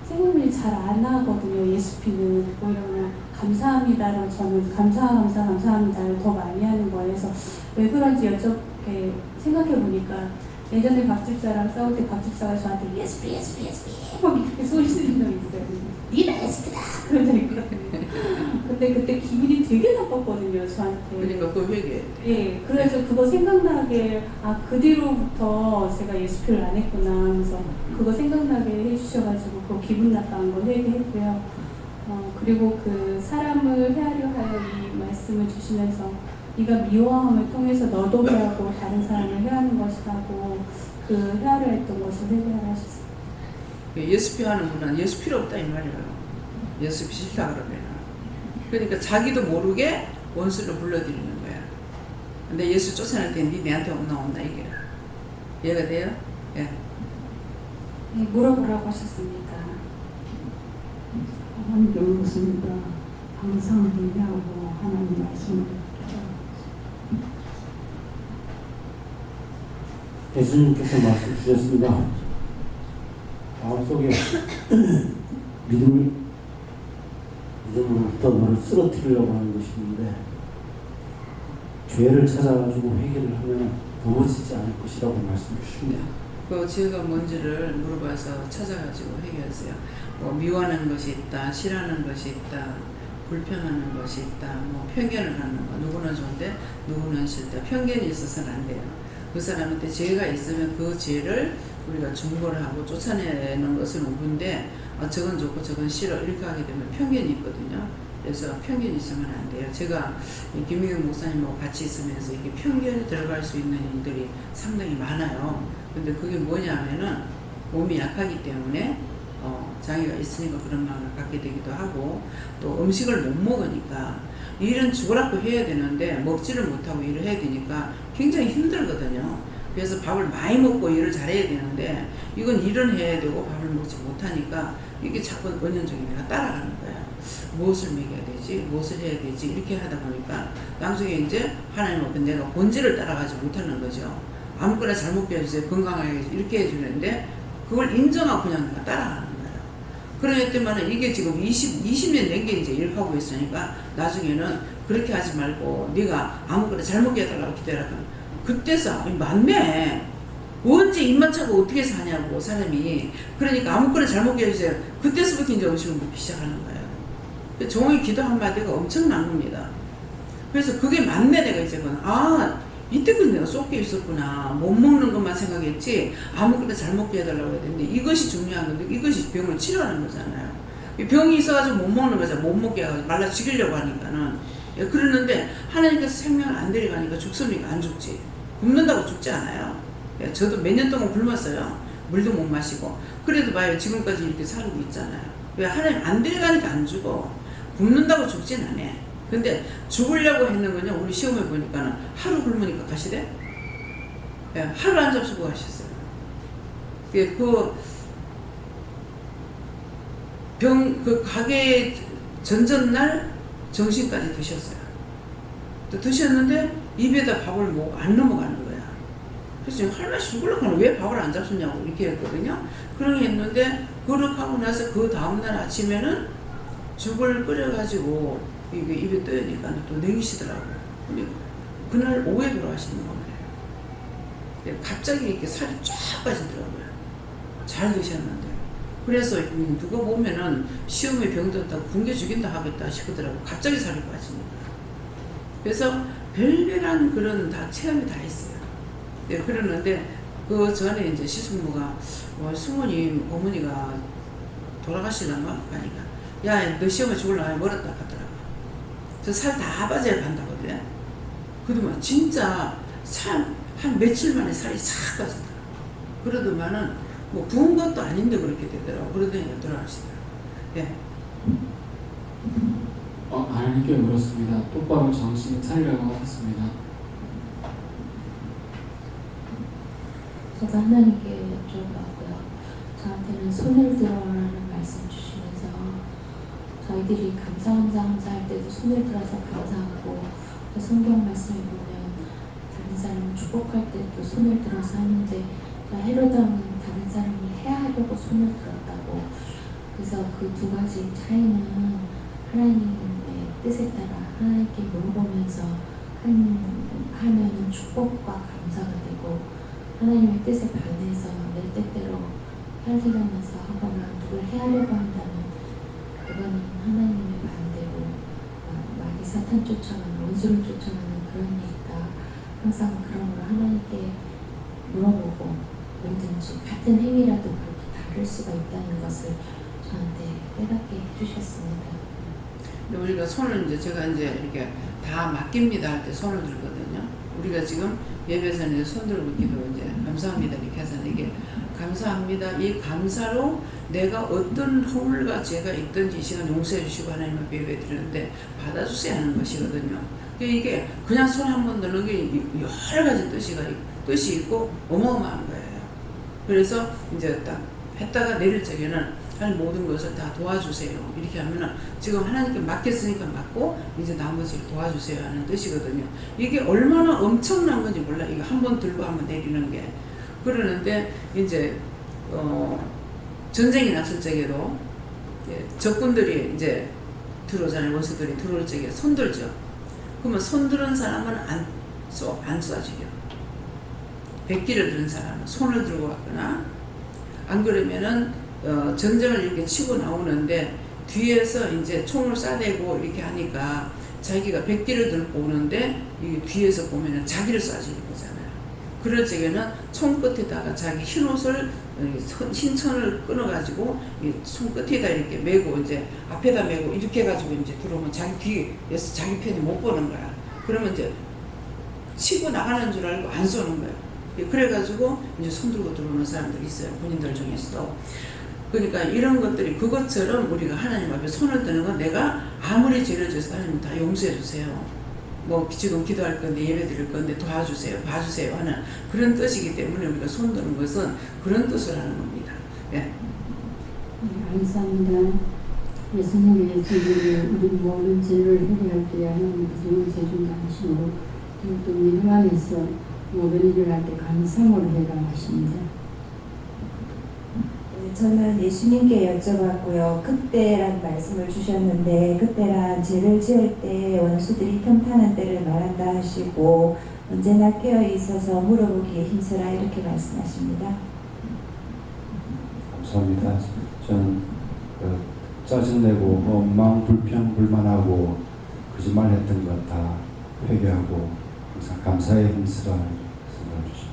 생각이 잘 안 하거든요. 예수피는 오히려 그냥 감사합니다로 저는 감사합니다를 더 많이 하는 거예요. 그래서 왜 그런지 여쭤게 생각해 보니까 예전에 박 집사랑 싸울 때 박 집사가 저한테 예수피 막 이렇게 소리 지르는 적이 있어요. 니가 예수피다 그런 적이 있거든요. 근데 그때 기분이 되게 나빴거든요. 저한테. 그러니까 그 회개. 예, 그래서 그거 생각나게 그 뒤로부터 제가 예수피를 안 했구나 하면서 그거 생각나게 해주셔가지고 그 기분 나빠한 걸 회개했고요. 그리고 그 사람을 헤아려 하여 이 말씀을 주시면서 네가 미워함을 통해서 너도 헤하고 다른 사람을 헤하는 것이라고 그 헤아려 했던 것을 회개하라 하셨어요. 예수피 하는 분은 예수 필요 없다 이 말이에요. 예수피 싫다 그러면. 그러니까 자기도 모르게 원수를 불러들이는 거야. 근데 예수 쫓아낼 때 네 내한테 온나 이게 이해가 돼요? 예. 네, 물어보라고 하셨습니다. 하나님께 묻습니다. 항상 회개하고 하나님 말씀을 예수님께서 말씀 주셨습니다. 마음속에 믿음으로부터 너를 쓰러뜨리려고 하는 것이 있는데 죄를 찾아가지고 회개를 하면 넘어지지 않을 것이라고 말씀 주십니다. 그 죄가 뭔지를 물어봐서 찾아가지고 회개하세요. 뭐 미워하는 것이 있다, 싫어하는 것이 있다, 불평하는 것이 있다, 뭐 편견을 하는 거. 누구는 좋은데 누구는 싫다. 편견이 있어서는 안 돼요. 그 사람한테 죄가 있으면 그 죄를 우리가 중보를 하고 쫓아내는 것은 우분데 저건 좋고 저건 싫어 이렇게 하게 되면 편견이 있거든요. 그래서 편견이 있으면 안 돼요. 제가 김민경 목사님하고 같이 있으면서 이게 편견이 들어갈 수 있는 일들이 상당히 많아요. 근데 그게 뭐냐면은 몸이 약하기 때문에 장애가 있으니까 그런 마음을 갖게 되기도 하고 또 음식을 못 먹으니까 일은 죽으라고 해야 되는데 먹지를 못하고 일을 해야 되니까 굉장히 힘들거든요. 그래서 밥을 많이 먹고 일을 잘해야 되는데 이건 일은 해야 되고 밥을 먹지 못하니까 이게 자꾸 은연중에 내가 따라가는 거예요. 무엇을 먹여야 되지? 무엇을 해야 되지? 이렇게 하다 보니까 나중에 이제 하나님 어떤 내가 본질을 따라가지 못하는 거죠. 아무거나 잘 먹게 해주세요. 건강하게 이렇게 해주는데 그걸 인정하고 그냥 내가 따라가는 거예요. 그러기 때문에 이게 지금 20년 된 게 이제 이렇게 하고 있으니까 나중에는 그렇게 하지 말고 네가 아무거나 잘 먹게 해달라고 기다려라. 그때서 맞네. 언제 입만 차고 어떻게 사냐고 사람이. 그러니까 아무거나 잘 먹게 해주세요. 그때서부터 이제 음식을 먹기 시작하는 거예요. 종의 기도 한마디가 엄청난 겁니다. 그래서 그게 맞네. 내가 이제 이때까지 내가 쏟게 있었구나. 못 먹는 것만 생각했지 아무거나 잘 먹게 해달라고 해야 되는데 이것이 중요한 건데 이것이 병을 치료하는 거잖아요. 병이 있어가지고 못 먹는 거잖아요. 못 먹게 해가지고 말라 죽이려고 하니까는. 그러는데 하나님께서 생명을 안 데려가니까 죽습니까? 안 죽지. 굶는다고 죽지 않아요. 저도 몇 년 동안 굶었어요. 물도 못 마시고. 그래도 봐요. 지금까지 이렇게 살고 있잖아요. 왜 하나님 안 데려가니까 안 죽어. 굶는다고 죽진 않아. 근데 죽으려고 했는 거냐 우리 시험해 보니까는 하루 굶으니까 가시대. 하루 안 잡수고 가셨어요. 그 가게 전전날 정신까지 드셨어요. 또 드셨는데 입에다 밥을 안 넘어가는 거야. 그래서 지금 할머니 죽으려고 하면 왜 밥을 안 잡수냐고 이렇게 했거든요. 그렇게 했는데 그렇게 하고 나서 그 다음날 아침에는 죽을 끓여가지고 이게 입에 떠니까 또 냉기시더라고요. 근데 그날 오후에 돌아가시는 거예요. 갑자기 이렇게 살이 쫙 빠지더라고요. 잘 드셨는데. 그래서 누가 보면은 시험에 병들었다고 굶겨 죽인다 하겠다 싶더라고. 갑자기 살이 빠지니까. 그래서 별별한 그런 다 체험이 다 있어요. 그러는데 그 전에 이제 시숙모가 숙모님 어머니가 돌아가시려나 하니까 야 너 시험에 죽으려면 멀었다 하더라고. 저 살 다 빠져야 간다거든. 그러더만 진짜 한 며칠 만에 살이 싹 빠지더라고. 그러더만은 뭐 부은 것도 아닌데 그렇게 되더라고. 그러더니 돌아가시더라고. 예. 하나님께 물었습니다. 똑바로 정신을 차리라고 하셨습니다. 제가 하나님께 여쭤봤고요. 저한테는 손을 들어라는 말씀 주시면서 저희들이 감사할 때도 손을 들어서 감사하고 성경 말씀에 보면 다른 사람을 축복할 때도 손을 들어서 하는데 헤롯 왕은 다른 사람이 해야 하려고 손을 들었다고. 그래서 그 두 가지 차이는 하나님의 뜻에 따라 하나님께 물어보면서 하면은 축복과 감사가 되고 하나님의 뜻에 반해서 내 뜻대로 살려면서 하거나 누굴 해하려고 한다면 그거는 하나님의 반대로 마귀 사탄 쫓아가는 원수를 쫓아가는 그런 일이다. 항상 그러므로 하나님께 물어보고 뭐든지 같은 행위라도 그렇게 다를 수가 있다는 것을 저한테 깨닫게 해주셨습니다. 우리가 손을 제가 이렇게 다 맡깁니다 할 때 손을 들거든요. 우리가 지금 예배전에 손 들고 기도 감사합니다 이렇게 하잖아요. 이게 감사합니다. 이 감사로 내가 어떤 허물과 죄가 있든지 이 시간 용서해 주시고 하나님 앞에 예배 드리는데 받아주세요 하는 것이거든요. 이게 그냥 손 한 번 드는 게 여러 가지 뜻이 있고 어마어마한 거예요. 그래서 이제 딱 했다가 내릴 적에는 하나님 모든 것을 다 도와주세요. 이렇게 하면은 지금 하나님께 맡겼으니까 맡고 이제 나머지를 도와주세요 하는 뜻이거든요. 이게 얼마나 엄청난 건지 몰라. 이거 한 번 들고 한 번 내리는 게. 그러는데 이제 전쟁이 났을 적에도 적군들이 이제 들어오잖아요. 원수들이 들어올 적에 손 들죠. 그러면 손 들은 사람은 안 쏴주죠. 백기를 들은 사람은 손을 들고 왔거나 안 그러면은 전쟁을 이렇게 치고 나오는데 뒤에서 이제 총을 쏴대고 이렇게 하니까 자기가 백기를 들고 오는데 이 뒤에서 보면은 자기를 쏴주는 거잖아요. 그럴 적에는 손끝에다가 자기 흰 옷을 흰 천을 끊어가지고 이 손끝에다 이렇게 메고 이제 앞에다 메고 이렇게 해가지고 이제 들어오면 자기 뒤에서 자기 편이 못 보는 거야. 그러면 이제 치고 나가는 줄 알고 안 쏘는 거야. 그래가지고 이제 손 들고 들어오는 사람들이 있어요. 군인들 중에서도. 그러니까 이런 것들이 그것처럼 우리가 하나님 앞에 손을 드는 건 내가 아무리 죄를 져서 하나님 다 용서해 주세요. 뭐 지금 기도할 건데 예배 드릴 건데 도와주세요. 봐주세요 하는 그런 뜻이기 때문에 우리가 손 드는 것은 그런 뜻을 하는 겁니다. 네. 감사합니다. 예수님의 죄를 우리 모든 죄를 해결할 때 하나님께서 용서해 준다 하시고 또 믿음 안에서 모든 일을 할 때 감사함으로 해결하십니다. 저는 예수님께 여쭤봤고요. 그때란 말씀을 주셨는데 그때란 죄를 지을 때 원수들이 틈타는 때를 말한다 하시고 언제나 깨어 있어서 물어보기에 힘쓰라 이렇게 말씀하십니다. 감사합니다. 저는 짜증내고 원망, 불평, 불만하고 거짓말했던 것 다 회개하고 항상 감사의 힘쓰라 말씀해 주십니다.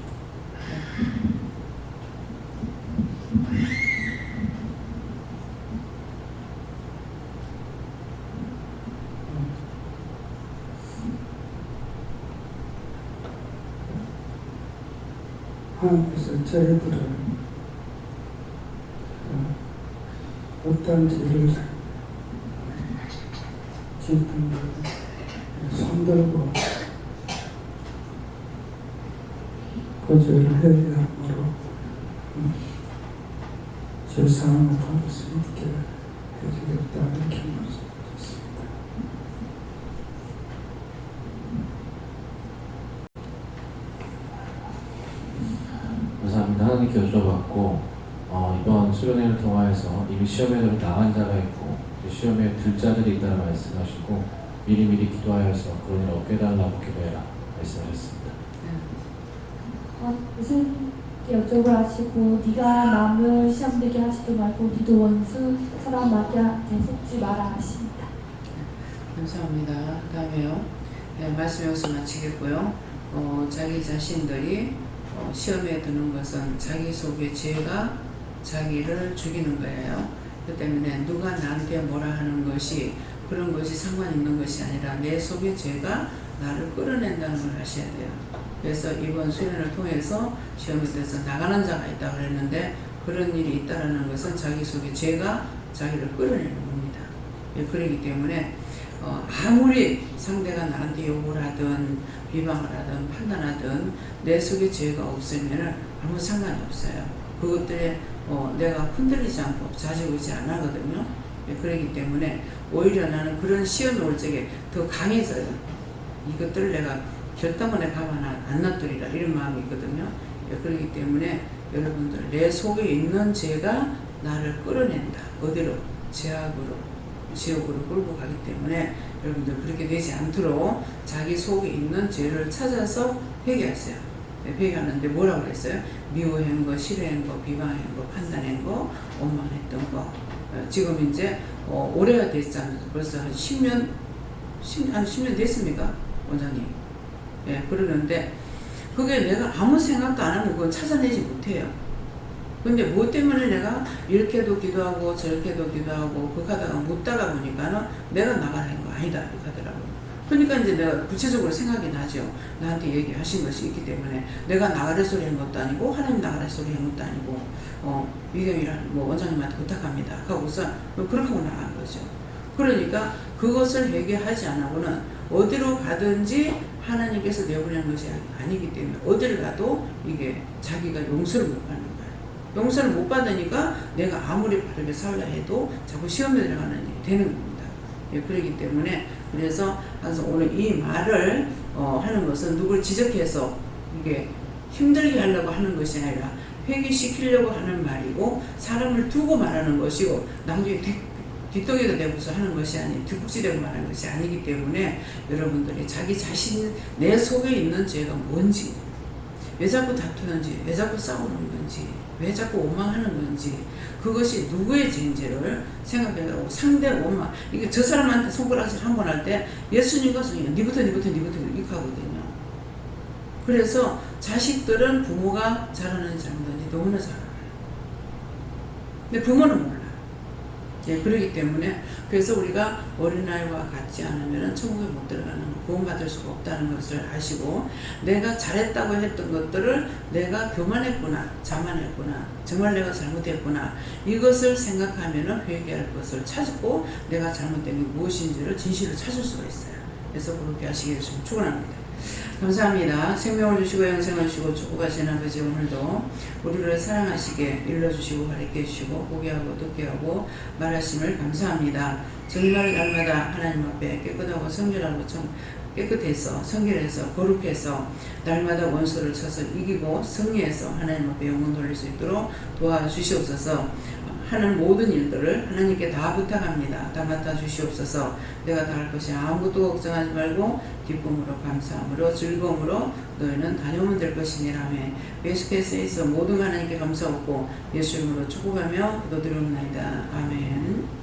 하나님께서 저희들을 어떤 죄를 짓든 손들고 그 죄를 회개함으로 죄사함을 받을 수 있게 해주겠다 이렇게 말씀하셨습니다. 감사합니다. 하나님께 여쭤봤고 이번 수련회를 통하여서 이미 시험에 나간 자가 있고 시험에 들 자들이 있다는 말씀하시고 미리미리 기도하여서 그런 일 없게 해달라고 기도해라 말씀하셨습니다. 무슨 여쭤보라 하시고 네가 남을 시험되게 하지도 말고 네도 원수 사람 마귀한테 속지 마라 하십니다. 감사합니다. 다음에요. 네, 말씀 여기서 마치겠고요. 자기 자신들이 시험에 드는 것은 자기 속의 죄가 자기를 죽이는 거예요. 그 때문에 누가 나한테 뭐라 하는 것이 그런 것이 상관 있는 것이 아니라 내 속의 죄가 나를 끌어낸다는 걸 아셔야 돼요. 그래서 이번 수련을 통해서 시험에 대해서 나가는 자가 있다고 그랬는데 그런 일이 있다는 것은 자기 속의 죄가 자기를 끌어내는 겁니다. 그렇기 때문에 아무리 상대가 나한테 욕을 하든 비방을 하든 판단하든 내 속에 죄가 없으면 아무 상관이 없어요. 그것들에 내가 흔들리지 않고 좌지우지 안 하거든요. 그렇기 때문에 오히려 나는 그런 시험이 올 적에 더 강해져요. 이것들을 내가 결단권에 가만 안 놔두리라 이런 마음이 있거든요. 그렇기 때문에 여러분들 내 속에 있는 죄가 나를 끌어낸다. 어디로? 죄악으로, 지옥으로 끌고 가기 때문에 여러분들 그렇게 되지 않도록 자기 속에 있는 죄를 찾아서 회개하세요. 회개하는데 뭐라고 그랬어요? 미워한 거, 싫어한 거, 비방한 거, 판단한 거, 원망했던 거. 지금 이제 오래가 됐잖아요. 벌써 한 10년 됐습니까? 원장님. 예, 그러는데 그게 내가 아무 생각도 안 하면 그건 찾아내지 못해요. 근데 뭐 때문에 내가 이렇게도 기도하고 저렇게도 기도하고 그렇게 하다가 묻다가 보니까는 내가 나가는 거 아니다 이렇게 하더라고요. 그러니까 이제 내가 구체적으로 생각이 나죠. 나한테 얘기하신 것이 있기 때문에 내가 나가래 소리 한 것도 아니고 하나님 나가래 소리 한 것도 아니고 미경이랑 원장님한테 부탁합니다 하고서 그렇게 하고 나간 거죠. 그러니까 그것을 회개하지 않고는 어디로 가든지 하나님께서 내보낸 것이 아니기 때문에 어디를 가도 이게 자기가 용서를 못 받는 거예요. 용서를 못 받으니까 내가 아무리 바르게 살라 해도 자꾸 시험에 들어가는 일이 되는 겁니다. 그렇기 때문에 그래서 항상 오늘 이 말을 하는 것은 누굴 지적해서 이게 힘들게 하려고 하는 것이 아니라 회개시키려고 하는 말이고 사람을 두고 말하는 것이고 나중에 뒷동이가 되고서 하는 것이 아니 뒷북지되고 말하는 것이 아니기 때문에 여러분들이 자기 자신 내 속에 있는 죄가 뭔지 왜 자꾸 다투는지 왜 자꾸 싸우는 건지 왜 자꾸 원망하는 건지 그것이 누구의 죄인지를 생각해보고 상대 원망 이게 저 사람한테 손가락질 한 번 할 때 예수님과 성령 니부터 이렇게 하거든요. 그래서 자식들은 부모가 잘하는지 잘못하는지 너무나 잘 알아요. 근데 부모는 몰라. 예, 그렇기 때문에 그래서 우리가 어린아이와 같지 않으면 천국에 못 들어가는 거, 구원받을 수가 없다는 것을 아시고 내가 잘했다고 했던 것들을 내가 교만했구나, 자만했구나, 정말 내가 잘못했구나 이것을 생각하면 회개할 것을 찾고 내가 잘못된 게 무엇인지를 진실을 찾을 수가 있어요. 그래서 그렇게 하시기를 좀 축원합니다. 감사합니다. 생명을 주시고 영생을 주시고 축복하신 아버지 오늘도 우리를 사랑하시게 일러주시고 가르쳐 주시고 보게 하고 듣게 하고 말하심을 감사합니다. 정말 날마다 하나님 앞에 깨끗하고 성결하고 깨끗해서 성결해서 거룩해서 날마다 원수를 쳐서 이기고 승리해서 하나님 앞에 영광 돌릴 수 있도록 도와주시옵소서. 하는 모든 일들을 하나님께 다 부탁합니다. 다 맡아주시옵소서. 내가 다 할 것이 아무것도 걱정하지 말고 기쁨으로 감사함으로 즐거움으로 너희는 다녀오면 될 것이니라며 예수께서 있어 모든 하나님께 감사하고 예수 이름으로 축복하며 기도드리옵나이다. 아멘.